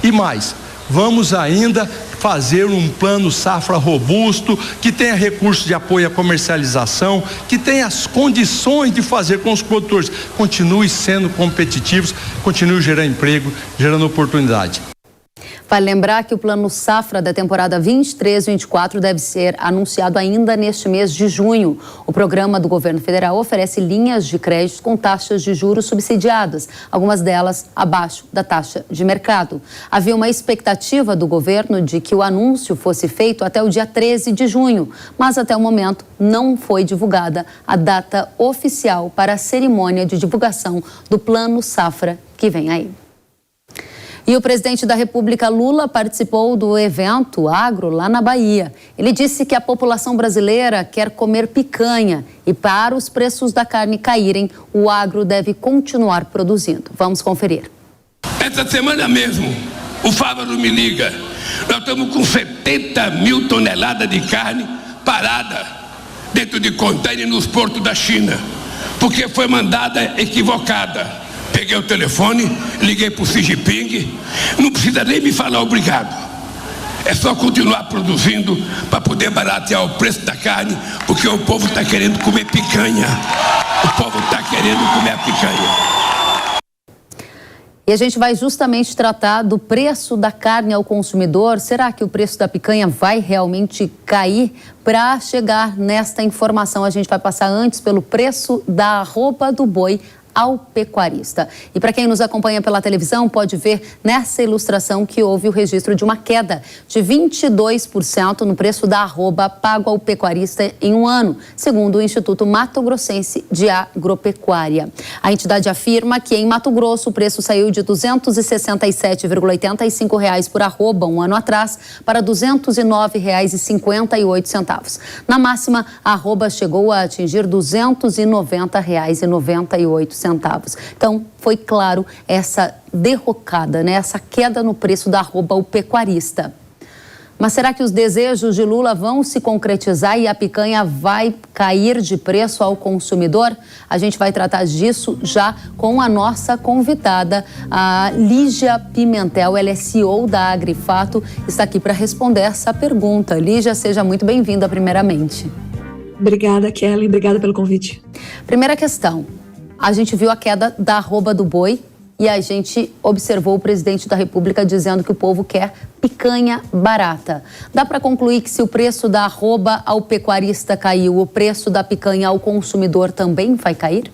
E mais, vamos ainda fazer um plano safra robusto, que tenha recursos de apoio à comercialização, que tenha as condições de fazer com os produtores continue sendo competitivos, continue gerando emprego, gerando oportunidade. Vale lembrar que o Plano Safra da temporada 23-24 deve ser anunciado ainda neste mês de junho. O programa do governo federal oferece linhas de crédito com taxas de juros subsidiadas, algumas delas abaixo da taxa de mercado. Havia uma expectativa do governo de que o anúncio fosse feito até o dia 13 de junho, mas até o momento não foi divulgada a data oficial para a cerimônia de divulgação do Plano Safra que vem aí. E o presidente da República, Lula, participou do evento Agro lá na Bahia. Ele disse que a população brasileira quer comer picanha e para os preços da carne caírem, o agro deve continuar produzindo. Vamos conferir. Essa semana mesmo, o Fávaro me liga. Nós estamos com 70 mil toneladas de carne parada dentro de container nos portos da China, porque foi mandada equivocada. Peguei o telefone, liguei para o Xi Jinping, não precisa nem me falar obrigado. É só continuar produzindo para poder baratear o preço da carne, porque o povo está querendo comer picanha. O povo está querendo comer a picanha. E a gente vai justamente tratar do preço da carne ao consumidor. Será que o preço da picanha vai realmente cair? Para chegar nesta informação, a gente vai passar antes pelo preço da arroba do boi ao pecuarista. E para quem nos acompanha pela televisão, pode ver nessa ilustração que houve o registro de uma queda de 22% no preço da arroba pago ao pecuarista em um ano, segundo o Instituto Mato Grossense de Agropecuária. A entidade afirma que em Mato Grosso o preço saiu de R$ 267,85 por arroba um ano atrás para R$ 209,58. Na máxima, a arroba chegou a atingir R$ 290,98. Então, foi claro essa derrocada, né? Essa queda no preço da arroba ao pecuarista. Mas será que os desejos de Lula vão se concretizar e a picanha vai cair de preço ao consumidor? A gente vai tratar disso já com a nossa convidada, a Lígia Pimentel. Ela é CEO da Agrifato, está aqui para responder essa pergunta. Lígia, seja muito bem-vinda primeiramente. Obrigada, Kelly. Obrigada pelo convite. Primeira questão. A gente viu a queda da arroba do boi e a gente observou o presidente da República dizendo que o povo quer picanha barata. Dá para concluir que se o preço da arroba ao pecuarista caiu, o preço da picanha ao consumidor também vai cair?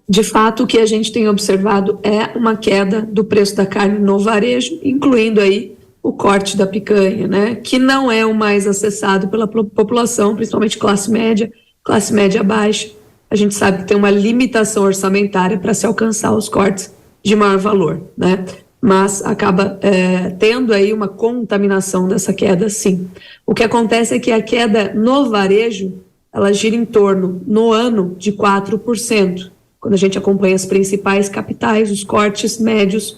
De fato, o que a gente tem observado é uma queda do preço da carne no varejo, incluindo aí o corte da picanha, né? Que não é o mais acessado pela população, principalmente classe média baixa. A gente sabe que tem uma limitação orçamentária para se alcançar os cortes de maior valor, né? Mas acaba tendo aí uma contaminação dessa queda, sim. O que acontece é que a queda no varejo, ela gira em torno, no ano, de 4%. Quando a gente acompanha as principais capitais, os cortes médios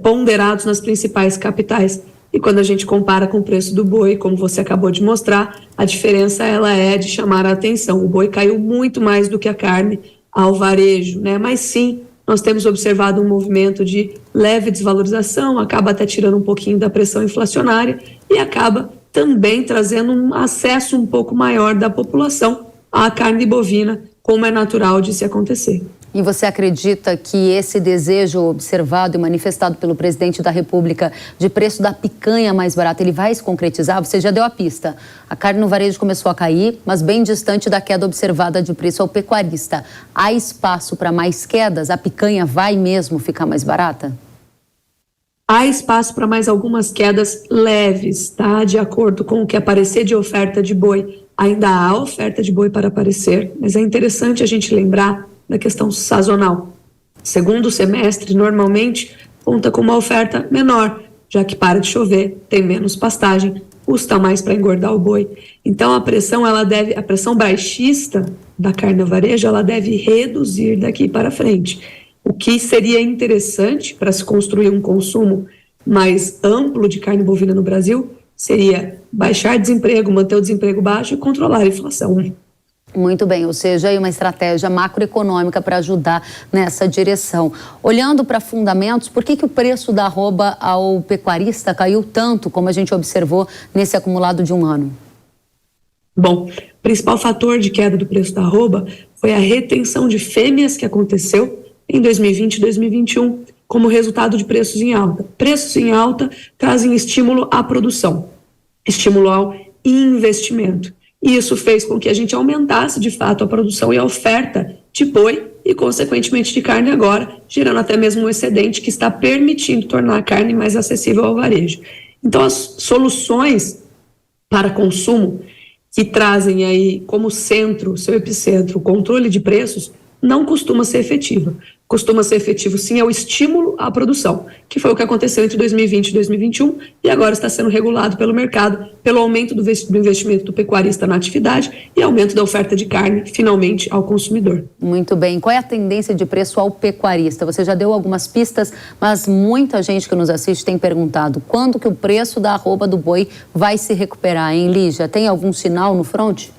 ponderados nas principais capitais. E quando a gente compara com o preço do boi, como você acabou de mostrar, a diferença ela é de chamar a atenção. O boi caiu muito mais do que a carne ao varejo, né? Mas sim, nós temos observado um movimento de leve desvalorização, acaba até tirando um pouquinho da pressão inflacionária e acaba também trazendo um acesso um pouco maior da população à carne bovina, como é natural de se acontecer. E você acredita que esse desejo observado e manifestado pelo presidente da República de preço da picanha mais barata, ele vai se concretizar? Você já deu a pista. A carne no varejo começou a cair, mas bem distante da queda observada de preço ao pecuarista. Há espaço para mais quedas? A picanha vai mesmo ficar mais barata? Há espaço para mais algumas quedas leves, tá? De acordo com o que aparecer de oferta de boi. Ainda há oferta de boi para aparecer, mas é interessante a gente lembrar da questão sazonal. Segundo semestre, normalmente, conta com uma oferta menor, já que para de chover, tem menos pastagem, custa mais para engordar o boi. Então, a pressão baixista da carne no varejo, ela deve reduzir daqui para frente. O que seria interessante para se construir um consumo mais amplo de carne bovina no Brasil seria baixar desemprego, manter o desemprego baixo e controlar a inflação. Muito bem, ou seja, aí uma estratégia macroeconômica para ajudar nessa direção. Olhando para fundamentos, por que o preço da arroba ao pecuarista caiu tanto, como a gente observou nesse acumulado de um ano? Bom, o principal fator de queda do preço da arroba foi a retenção de fêmeas que aconteceu em 2020 e 2021, como resultado de preços em alta. Preços em alta trazem estímulo à produção, estímulo ao investimento. E isso fez com que a gente aumentasse, de fato, a produção e a oferta de boi e, consequentemente, de carne agora, gerando até mesmo um excedente que está permitindo tornar a carne mais acessível ao varejo. Então, as soluções para consumo que trazem aí como centro, seu epicentro, o controle de preços, não costuma ser efetiva. Costuma ser efetivo, sim, é o estímulo à produção, que foi o que aconteceu entre 2020 e 2021 e agora está sendo regulado pelo mercado, pelo aumento do investimento do pecuarista na atividade e aumento da oferta de carne, finalmente, ao consumidor. Muito bem. Qual é a tendência de preço ao pecuarista? Você já deu algumas pistas, mas muita gente que nos assiste tem perguntado quando que o preço da arroba do boi vai se recuperar, hein, Lígia? Tem algum sinal no front?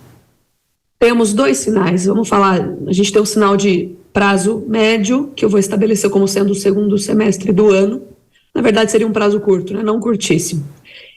Temos dois sinais, vamos falar, a gente tem um sinal de prazo médio, que eu vou estabelecer como sendo o segundo semestre do ano. Na verdade, seria um prazo curto, né? Não curtíssimo.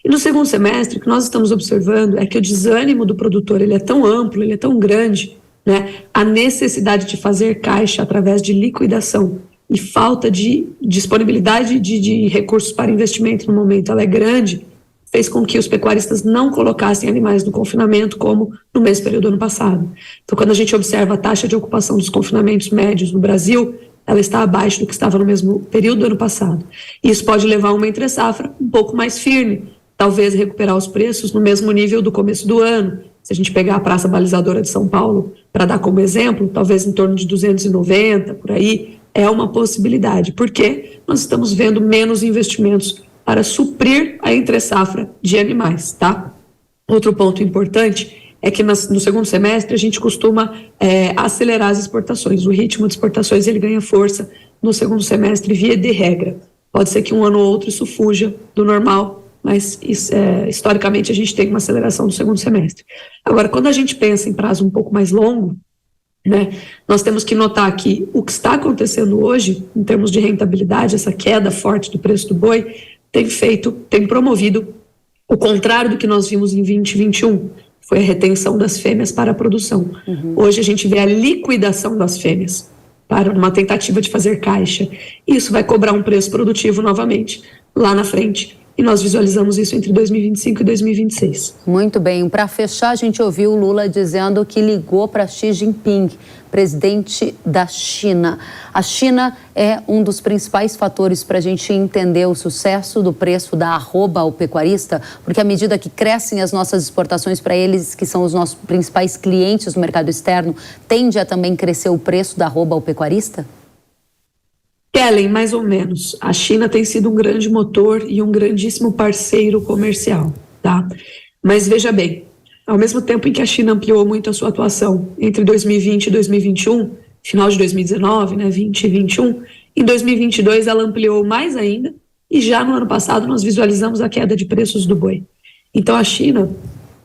E no segundo semestre, o que nós estamos observando é que o desânimo do produtor ele é tão amplo, ele é tão grande, né? A necessidade de fazer caixa através de liquidação e falta de disponibilidade de recursos para investimento no momento, ela é grande, fez com que os pecuaristas não colocassem animais no confinamento como no mesmo período do ano passado. Então, quando a gente observa a taxa de ocupação dos confinamentos médios no Brasil, ela está abaixo do que estava no mesmo período do ano passado. Isso pode levar a uma entre-safra um pouco mais firme, talvez recuperar os preços no mesmo nível do começo do ano. Se a gente pegar a Praça Balizadora de São Paulo, para dar como exemplo, talvez em torno de 290, por aí, é uma possibilidade, porque nós estamos vendo menos investimentos para suprir a entre-safra de animais, tá? Outro ponto importante é que no segundo semestre a gente costuma acelerar as exportações. O ritmo de exportações ele ganha força no segundo semestre via de regra. Pode ser que um ano ou outro isso fuja do normal, mas historicamente a gente tem uma aceleração no segundo semestre. Agora, quando a gente pensa em prazo um pouco mais longo, né, nós temos que notar que o que está acontecendo hoje, em termos de rentabilidade, essa queda forte do preço do boi, tem promovido o contrário do que nós vimos em 2021, foi a retenção das fêmeas para a produção. Hoje a gente vê a liquidação das fêmeas para uma tentativa de fazer caixa. Isso vai cobrar um preço produtivo novamente lá na frente. E nós visualizamos isso entre 2025 e 2026. Muito bem. Para fechar, a gente ouviu o Lula dizendo que ligou para Xi Jinping, presidente da China. A China é um dos principais fatores para a gente entender o sucesso do preço da arroba ao pecuarista, porque à medida que crescem as nossas exportações para eles, que são os nossos principais clientes no mercado externo, tende a também crescer o preço da arroba ao pecuarista? Kellen, mais ou menos. A China tem sido um grande motor e um grandíssimo parceiro comercial, tá? Mas veja bem, ao mesmo tempo em que a China ampliou muito a sua atuação entre 2020 e 2021, final de 2019, né, 20 e 21, em 2022 ela ampliou mais ainda e já no ano passado nós visualizamos a queda de preços do boi. Então a China,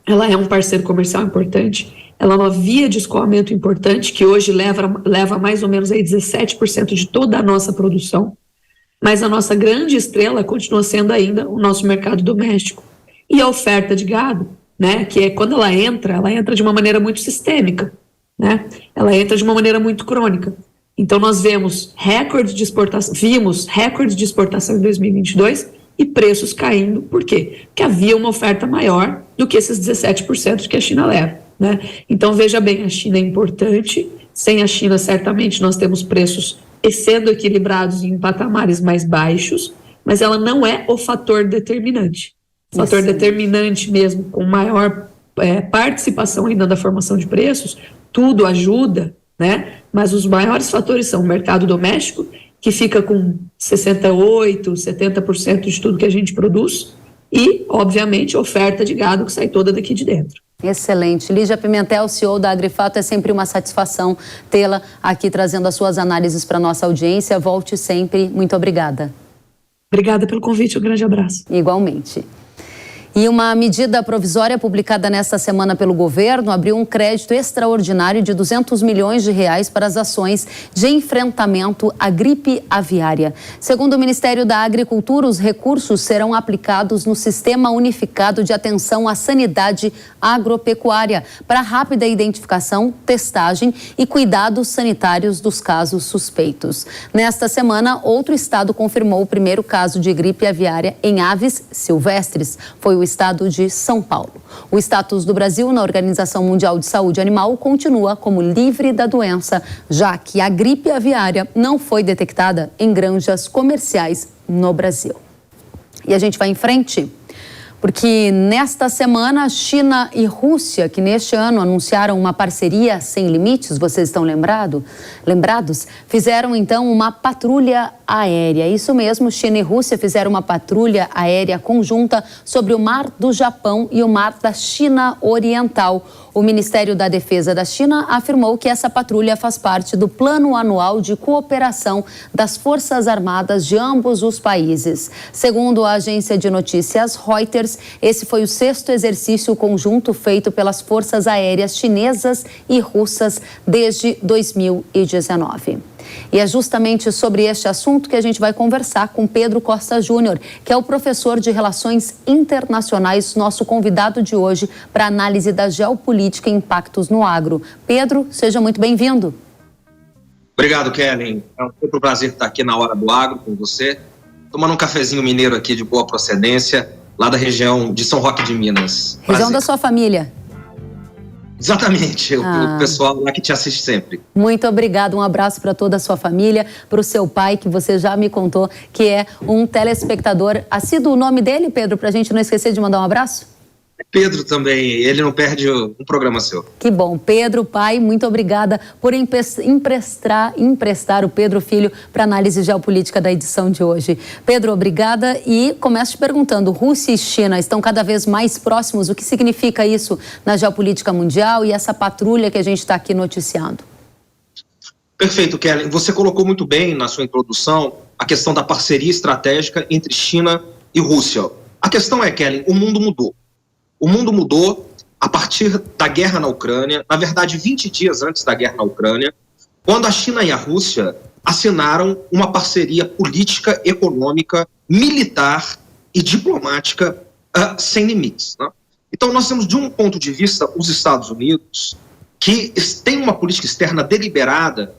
ela é um parceiro comercial importante, ela é uma via de escoamento importante, que hoje leva mais ou menos aí 17% de toda a nossa produção, mas a nossa grande estrela continua sendo ainda o nosso mercado doméstico. E a oferta de gado, né, que é quando ela entra de uma maneira muito sistêmica, né, ela entra de uma maneira muito crônica. Então nós vimos recorde de exportação em 2022 e preços caindo. Por quê? Porque havia uma oferta maior do que esses 17% que a China leva. Né? Então, veja bem, a China é importante. Sem a China, certamente, nós temos preços sendo equilibrados em patamares mais baixos, mas ela não é o fator determinante. O fator determinante mesmo, com maior participação ainda da formação de preços, tudo ajuda, né? Mas os maiores fatores são o mercado doméstico, que fica com 68%, 70% de tudo que a gente produz, e, obviamente, a oferta de gado que sai toda daqui de dentro. Excelente. Lígia Pimentel, CEO da Agrifato, é sempre uma satisfação tê-la aqui trazendo as suas análises para a nossa audiência. Volte sempre. Muito obrigada. Obrigada pelo convite. Um grande abraço. Igualmente. E uma medida provisória publicada nesta semana pelo governo abriu um crédito extraordinário de R$200 milhões para as ações de enfrentamento à gripe aviária. Segundo o Ministério da Agricultura, os recursos serão aplicados no Sistema Unificado de Atenção à Sanidade Agropecuária para rápida identificação, testagem e cuidados sanitários dos casos suspeitos. Nesta semana, outro estado confirmou o primeiro caso de gripe aviária em aves silvestres. Foi o estado de São Paulo. O status do Brasil na Organização Mundial de Saúde Animal continua como livre da doença, já que a gripe aviária não foi detectada em granjas comerciais no Brasil. E a gente vai em frente, porque nesta semana, China e Rússia, que neste ano anunciaram uma parceria sem limites, vocês estão lembrados? Fizeram então uma patrulha aérea. Isso mesmo, China e Rússia fizeram uma patrulha aérea conjunta sobre o Mar do Japão e o Mar da China Oriental. O Ministério da Defesa da China afirmou que essa patrulha faz parte do Plano Anual de Cooperação das Forças Armadas de ambos os países. Segundo a agência de notícias Reuters, esse foi o 6º exercício conjunto feito pelas forças aéreas chinesas e russas desde 2019. E é justamente sobre este assunto que a gente vai conversar com Pedro Costa Júnior, que é o professor de Relações Internacionais, nosso convidado de hoje para análise da geopolítica e impactos no agro. Pedro, seja muito bem-vindo. Obrigado, Kellen. É um prazer estar aqui na Hora do Agro com você, tomando um cafezinho mineiro aqui de boa procedência lá da região de São Roque de Minas. Região da sua família. Exatamente, o pessoal lá que te assiste sempre. Muito obrigada, um abraço para toda a sua família, para o seu pai, que você já me contou que é um telespectador assíduo. O nome dele, Pedro, para a gente não esquecer de mandar um abraço? Pedro também, ele não perde um programa seu. Que bom. Pedro, pai, muito obrigada por emprestar o Pedro Filho para análise geopolítica da edição de hoje. Pedro, obrigada, e começo te perguntando, Rússia e China estão cada vez mais próximos, o que significa isso na geopolítica mundial e essa patrulha que a gente está aqui noticiando? Perfeito, Kellen. Você colocou muito bem na sua introdução a questão da parceria estratégica entre China e Rússia. A questão é, Kellen, o mundo mudou. O mundo mudou a partir da guerra na Ucrânia, na verdade 20 dias antes da guerra na Ucrânia, quando a China e a Rússia assinaram uma parceria política, econômica, militar e diplomática sem limites, né? Então nós temos, de um ponto de vista, os Estados Unidos, que tem uma política externa deliberada,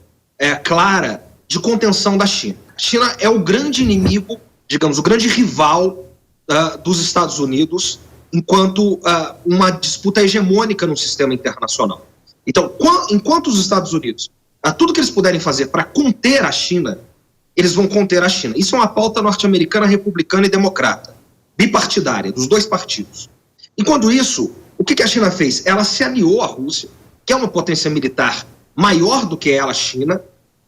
clara, de contenção da China. A China é o grande inimigo, digamos, o grande rival dos Estados Unidos, enquanto uma disputa hegemônica no sistema internacional. Então, enquanto os Estados Unidos, tudo que eles puderem fazer para conter a China, eles vão conter a China. Isso é uma pauta norte-americana, republicana e democrata, bipartidária, dos dois partidos. Enquanto isso, o que a China fez? Ela se aliou à Rússia, que é uma potência militar maior do que ela, a China,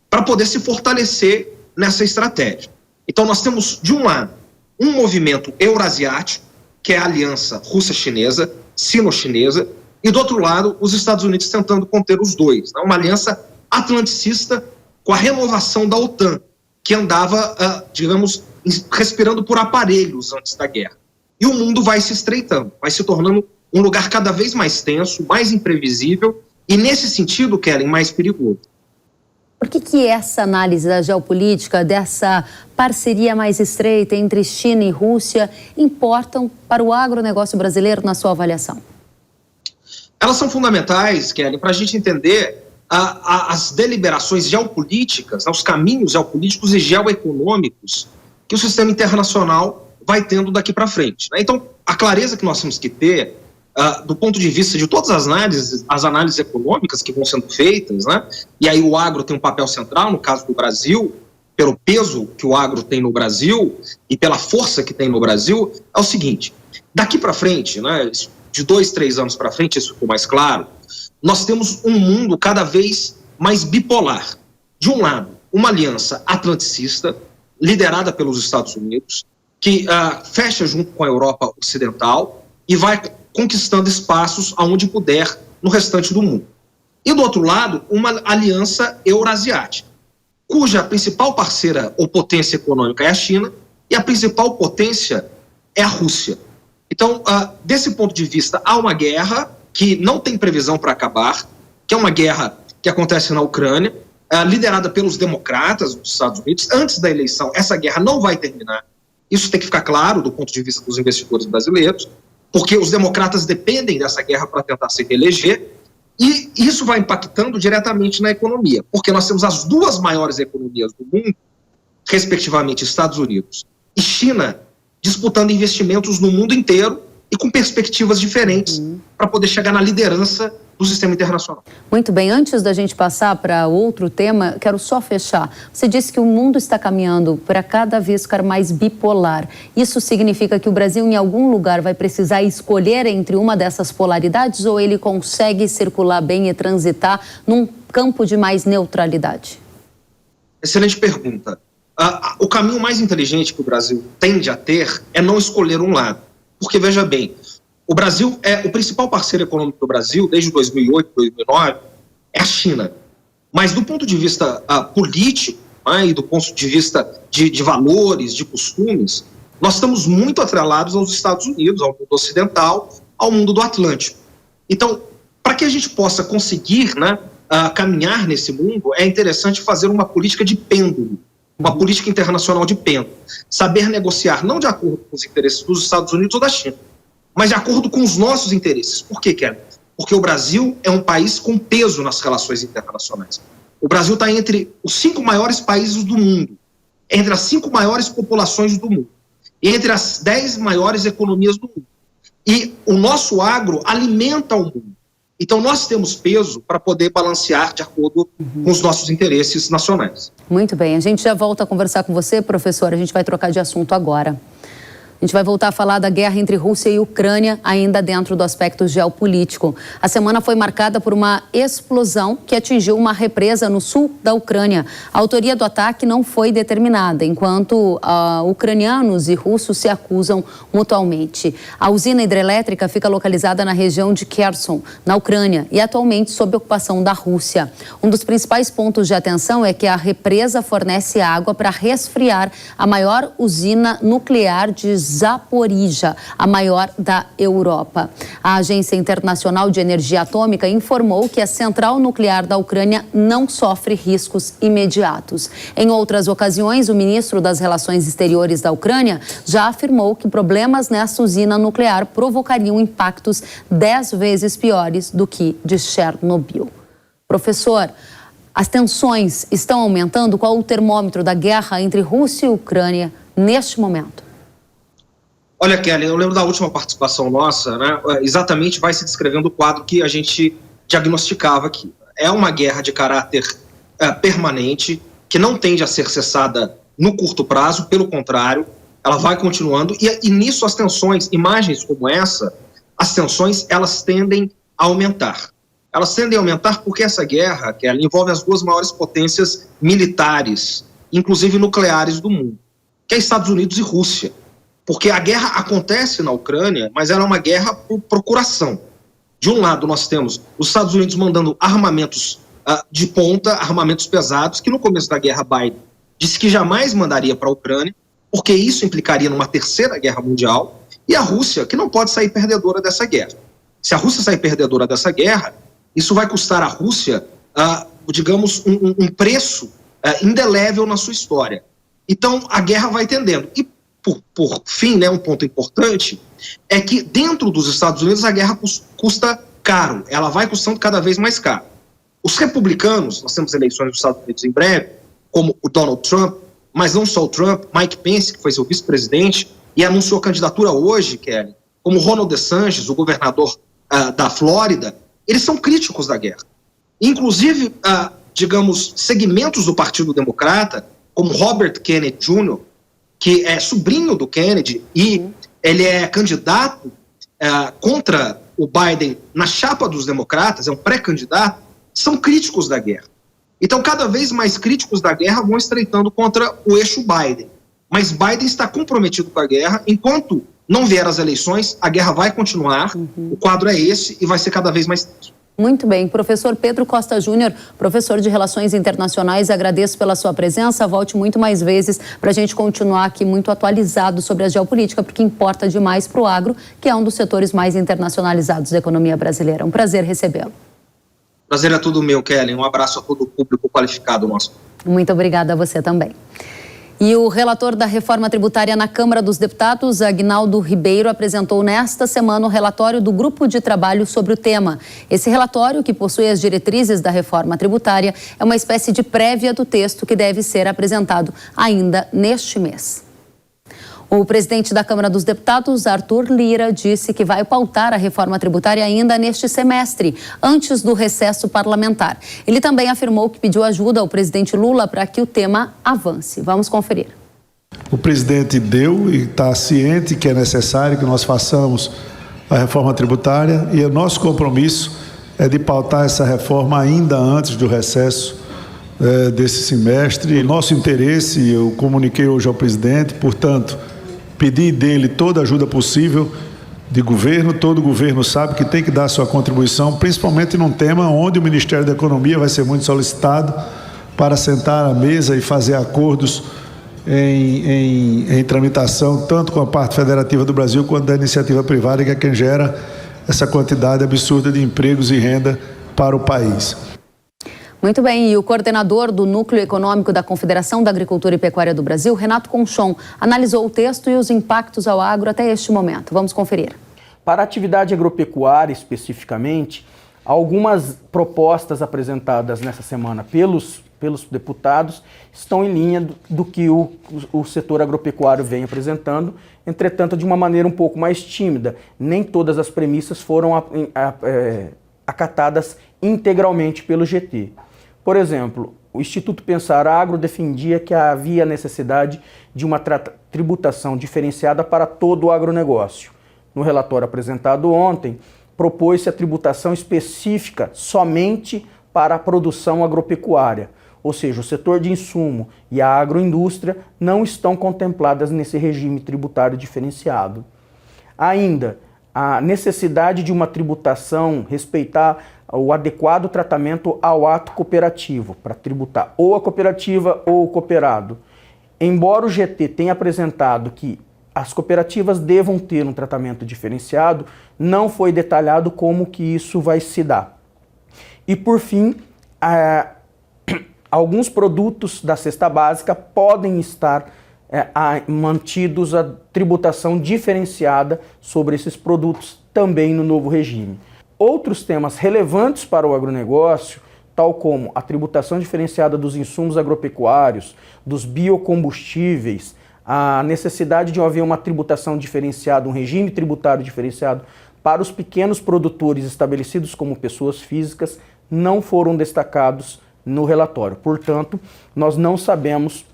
para poder se fortalecer nessa estratégia. Então, nós temos, de um lado, um movimento eurasiático, que é a aliança russa-chinesa, sino-chinesa, e do outro lado, os Estados Unidos tentando conter os dois, né? Uma aliança atlanticista com a renovação da OTAN, que andava, digamos, respirando por aparelhos antes da guerra. E o mundo vai se estreitando, vai se tornando um lugar cada vez mais tenso, mais imprevisível, e nesse sentido, Kellen, mais perigoso. Por que essa análise da geopolítica, dessa parceria mais estreita entre China e Rússia, importam para o agronegócio brasileiro, na sua avaliação? Elas são fundamentais, Kelly, para a gente entender as deliberações geopolíticas, os caminhos geopolíticos e geoeconômicos que o sistema internacional vai tendo daqui para frente, né? Então, a clareza que nós temos que ter, do ponto de vista de todas as análises econômicas que vão sendo feitas, né? E aí o agro tem um papel central, no caso do Brasil, pelo peso que o agro tem no Brasil e pela força que tem no Brasil, é o seguinte: daqui para frente, né, de 2, 3 anos para frente, isso ficou mais claro, nós temos um mundo cada vez mais bipolar. De um lado, uma aliança atlanticista, liderada pelos Estados Unidos, que fecha junto com a Europa Ocidental e vai conquistando espaços aonde puder no restante do mundo. E do outro lado, uma aliança eurasiática, cuja principal parceira ou potência econômica é a China e a principal potência é a Rússia. Então, desse ponto de vista, há uma guerra que não tem previsão para acabar, que é uma guerra que acontece na Ucrânia, liderada pelos democratas dos Estados Unidos. Antes da eleição, essa guerra não vai terminar. Isso tem que ficar claro do ponto de vista dos investidores brasileiros, porque os democratas dependem dessa guerra para tentar se reeleger, e isso vai impactando diretamente na economia, porque nós temos as duas maiores economias do mundo, respectivamente Estados Unidos e China, disputando investimentos no mundo inteiro e com perspectivas diferentes para poder chegar na liderança do sistema internacional. Muito bem, antes da gente passar para outro tema, quero só fechar. Você disse que o mundo está caminhando para cada vez ficar mais bipolar. Isso significa que o Brasil, em algum lugar, vai precisar escolher entre uma dessas polaridades, ou ele consegue circular bem e transitar num campo de mais neutralidade? Excelente pergunta. O caminho mais inteligente que o Brasil tende a ter é não escolher um lado. Porque, veja bem, o Brasil o principal parceiro econômico do Brasil, desde 2008, 2009, é a China. Mas do ponto de vista político, né, e do ponto de vista de valores, de costumes, nós estamos muito atrelados aos Estados Unidos, ao mundo ocidental, ao mundo do Atlântico. Então, para que a gente possa conseguir, né, caminhar nesse mundo, é interessante fazer uma política de pêndulo, uma política internacional de pêndulo. Saber negociar não de acordo com os interesses dos Estados Unidos ou da China, mas de acordo com os nossos interesses. Por quê, Kellen? Porque o Brasil é um país com peso nas relações internacionais. O Brasil está entre os 5 maiores países do mundo, entre as 5 maiores populações do mundo. entre as 10 maiores economias do mundo. E o nosso agro alimenta o mundo. Então, nós temos peso para poder balancear de acordo com os nossos interesses nacionais. Muito bem, a gente já volta a conversar com você, professor. A gente vai trocar de assunto agora. A gente vai voltar a falar da guerra entre Rússia e Ucrânia, ainda dentro do aspecto geopolítico. A semana foi marcada por uma explosão que atingiu uma represa no sul da Ucrânia. A autoria do ataque não foi determinada, enquanto ucranianos e russos se acusam mutuamente. A usina hidrelétrica fica localizada na região de Kherson, na Ucrânia, e atualmente sob ocupação da Rússia. Um dos principais pontos de atenção é que a represa fornece água para resfriar a maior usina nuclear de Zaporizhzhia, a maior da Europa. A Agência Internacional de Energia Atômica informou que a central nuclear da Ucrânia não sofre riscos imediatos. Em outras ocasiões, o ministro das Relações Exteriores da Ucrânia já afirmou que problemas nessa usina nuclear provocariam impactos 10 vezes piores do que de Chernobyl. Professor, as tensões estão aumentando? Qual o termômetro da guerra entre Rússia e Ucrânia neste momento? Olha, Kelly, eu lembro da última participação nossa, né? Exatamente vai se descrevendo o quadro que a gente diagnosticava aqui. É uma guerra de caráter permanente, que não tende a ser cessada no curto prazo, pelo contrário, ela vai continuando, e nisso as tensões, imagens como essa, as tensões, elas tendem a aumentar. Elas tendem a aumentar porque essa guerra, Kelly, envolve as duas maiores potências militares, inclusive nucleares do mundo, que é Estados Unidos e Rússia. Porque a guerra acontece na Ucrânia, mas ela é uma guerra por procuração. De um lado, nós temos os Estados Unidos mandando armamentos de ponta, armamentos pesados, que no começo da guerra Biden disse que jamais mandaria para a Ucrânia, porque isso implicaria numa terceira guerra mundial, e a Rússia, que não pode sair perdedora dessa guerra. Se a Rússia sair perdedora dessa guerra, isso vai custar à Rússia, digamos, um preço indelével na sua história. Então, a guerra vai tendendo. E por fim, né, um ponto importante, é que dentro dos Estados Unidos a guerra custa caro, ela vai custando cada vez mais caro. Os republicanos, nós temos eleições nos Estados Unidos em breve, como o Donald Trump, mas não só o Trump, Mike Pence, que foi seu vice-presidente, e anunciou candidatura hoje, Kelly, como Ronald DeSantis, o governador da Flórida, eles são críticos da guerra. Inclusive, digamos, segmentos do Partido Democrata, como Robert Kennedy Jr., que é sobrinho do Kennedy e ele é candidato contra o Biden na chapa dos democratas, é um pré-candidato, são críticos da guerra. Então, cada vez mais críticos da guerra vão estreitando contra o eixo Biden. Mas Biden está comprometido com a guerra. Enquanto não vier as eleições, a guerra vai continuar, o quadro é esse e vai ser cada vez mais tenso. Muito bem. Professor Pedro Costa Júnior, professor de Relações Internacionais, agradeço pela sua presença. Volte muito mais vezes para a gente continuar aqui muito atualizado sobre a geopolítica, porque importa demais para o agro, que é um dos setores mais internacionalizados da economia brasileira. Um prazer recebê-lo. Prazer é tudo meu, Kelly. Um abraço a todo o público qualificado nosso. Muito obrigada a você também. E o relator da reforma tributária na Câmara dos Deputados, Aguinaldo Ribeiro, apresentou nesta semana o relatório do grupo de trabalho sobre o tema. Esse relatório, que possui as diretrizes da reforma tributária, é uma espécie de prévia do texto que deve ser apresentado ainda neste mês. O presidente da Câmara dos Deputados, Arthur Lira, disse que vai pautar a reforma tributária ainda neste semestre, antes do recesso parlamentar. Ele também afirmou que pediu ajuda ao presidente Lula para que o tema avance. Vamos conferir. O presidente deu e está ciente que é necessário que nós façamos a reforma tributária, e o nosso compromisso é de pautar essa reforma ainda antes do recesso desse semestre. Nosso interesse, eu comuniquei hoje ao presidente, portanto, pedi dele toda a ajuda possível de governo. Todo governo sabe que tem que dar sua contribuição, principalmente num tema onde o Ministério da Economia vai ser muito solicitado para sentar à mesa e fazer acordos em tramitação, tanto com a parte federativa do Brasil quanto da iniciativa privada, que é quem gera essa quantidade absurda de empregos e renda para o país. Muito bem, e o coordenador do Núcleo Econômico da Confederação da Agricultura e Pecuária do Brasil, Renato Conchon, analisou o texto e os impactos ao agro até este momento. Vamos conferir. Para a atividade agropecuária especificamente, algumas propostas apresentadas nessa semana pelos pelos deputados estão em linha do que o setor agropecuário vem apresentando, entretanto de uma maneira um pouco mais tímida. Nem todas as premissas foram acatadas integralmente pelo GT. Por exemplo, o Instituto Pensar Agro defendia que havia necessidade de uma tributação diferenciada para todo o agronegócio. No relatório apresentado ontem, propôs-se a tributação específica somente para a produção agropecuária, ou seja, o setor de insumo e a agroindústria não estão contempladas nesse regime tributário diferenciado. Ainda, a necessidade de uma tributação respeitar o adequado tratamento ao ato cooperativo, para tributar ou a cooperativa ou o cooperado. Embora o GT tenha apresentado que as cooperativas devam ter um tratamento diferenciado, não foi detalhado como que isso vai se dar. E por fim, alguns produtos da cesta básica podem estar mantidos a tributação diferenciada sobre esses produtos também no novo regime. Outros temas relevantes para o agronegócio, tal como a tributação diferenciada dos insumos agropecuários, dos biocombustíveis, a necessidade de haver uma tributação diferenciada, um regime tributário diferenciado para os pequenos produtores estabelecidos como pessoas físicas, não foram destacados no relatório. Portanto, nós não sabemos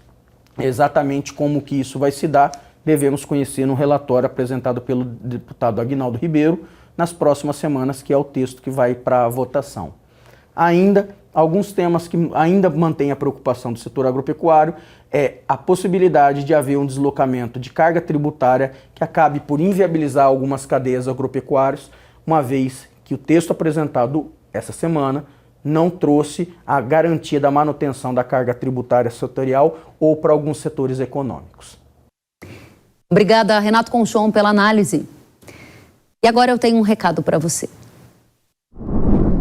exatamente como que isso vai se dar, devemos conhecer no relatório apresentado pelo deputado Aguinaldo Ribeiro nas próximas semanas, que é o texto que vai para a votação. Ainda, alguns temas que ainda mantêm a preocupação do setor agropecuário é a possibilidade de haver um deslocamento de carga tributária que acabe por inviabilizar algumas cadeias agropecuárias, uma vez que o texto apresentado essa semana não trouxe a garantia da manutenção da carga tributária setorial ou para alguns setores econômicos. Obrigada, Renato Conchon, pela análise. E agora eu tenho um recado para você.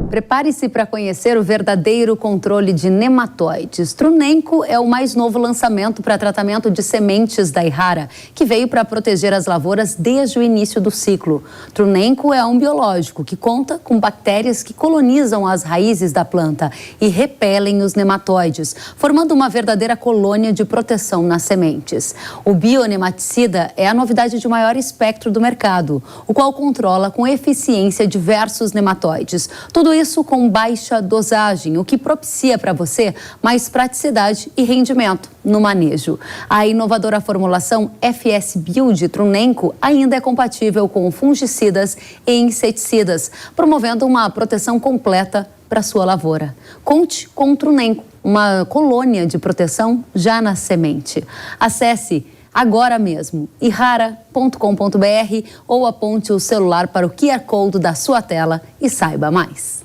Prepare-se para conhecer o verdadeiro controle de nematóides. Trunenco é o mais novo lançamento para tratamento de sementes da Yara, que veio para proteger as lavouras desde o início do ciclo. Trunenco é um biológico que conta com bactérias que colonizam as raízes da planta e repelem os nematóides, formando uma verdadeira colônia de proteção nas sementes. O bionematicida é a novidade de maior espectro do mercado, o qual controla com eficiência diversos nematóides. Tudo isso com baixa dosagem, o que propicia para você mais praticidade e rendimento no manejo. A inovadora formulação FS Build Trunenco ainda é compatível com fungicidas e inseticidas, promovendo uma proteção completa para sua lavoura. Conte com o Trunenco, uma colônia de proteção já na semente. Acesse agora mesmo yara.com.br ou aponte o celular para o QR Code da sua tela e saiba mais.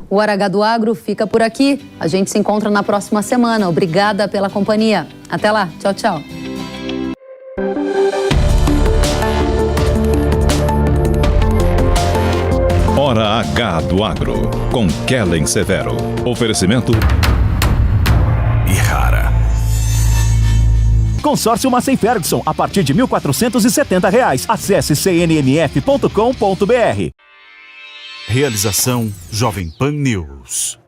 O Hora H do Agro fica por aqui. A gente se encontra na próxima semana. Obrigada pela companhia. Até lá. Tchau, tchau. Hora H do Agro, com Kellen Severo. Oferecimento Yara. Consórcio Massey Ferguson, a partir de R$ 1.470. Acesse cnmf.com.br. Realização Jovem Pan News.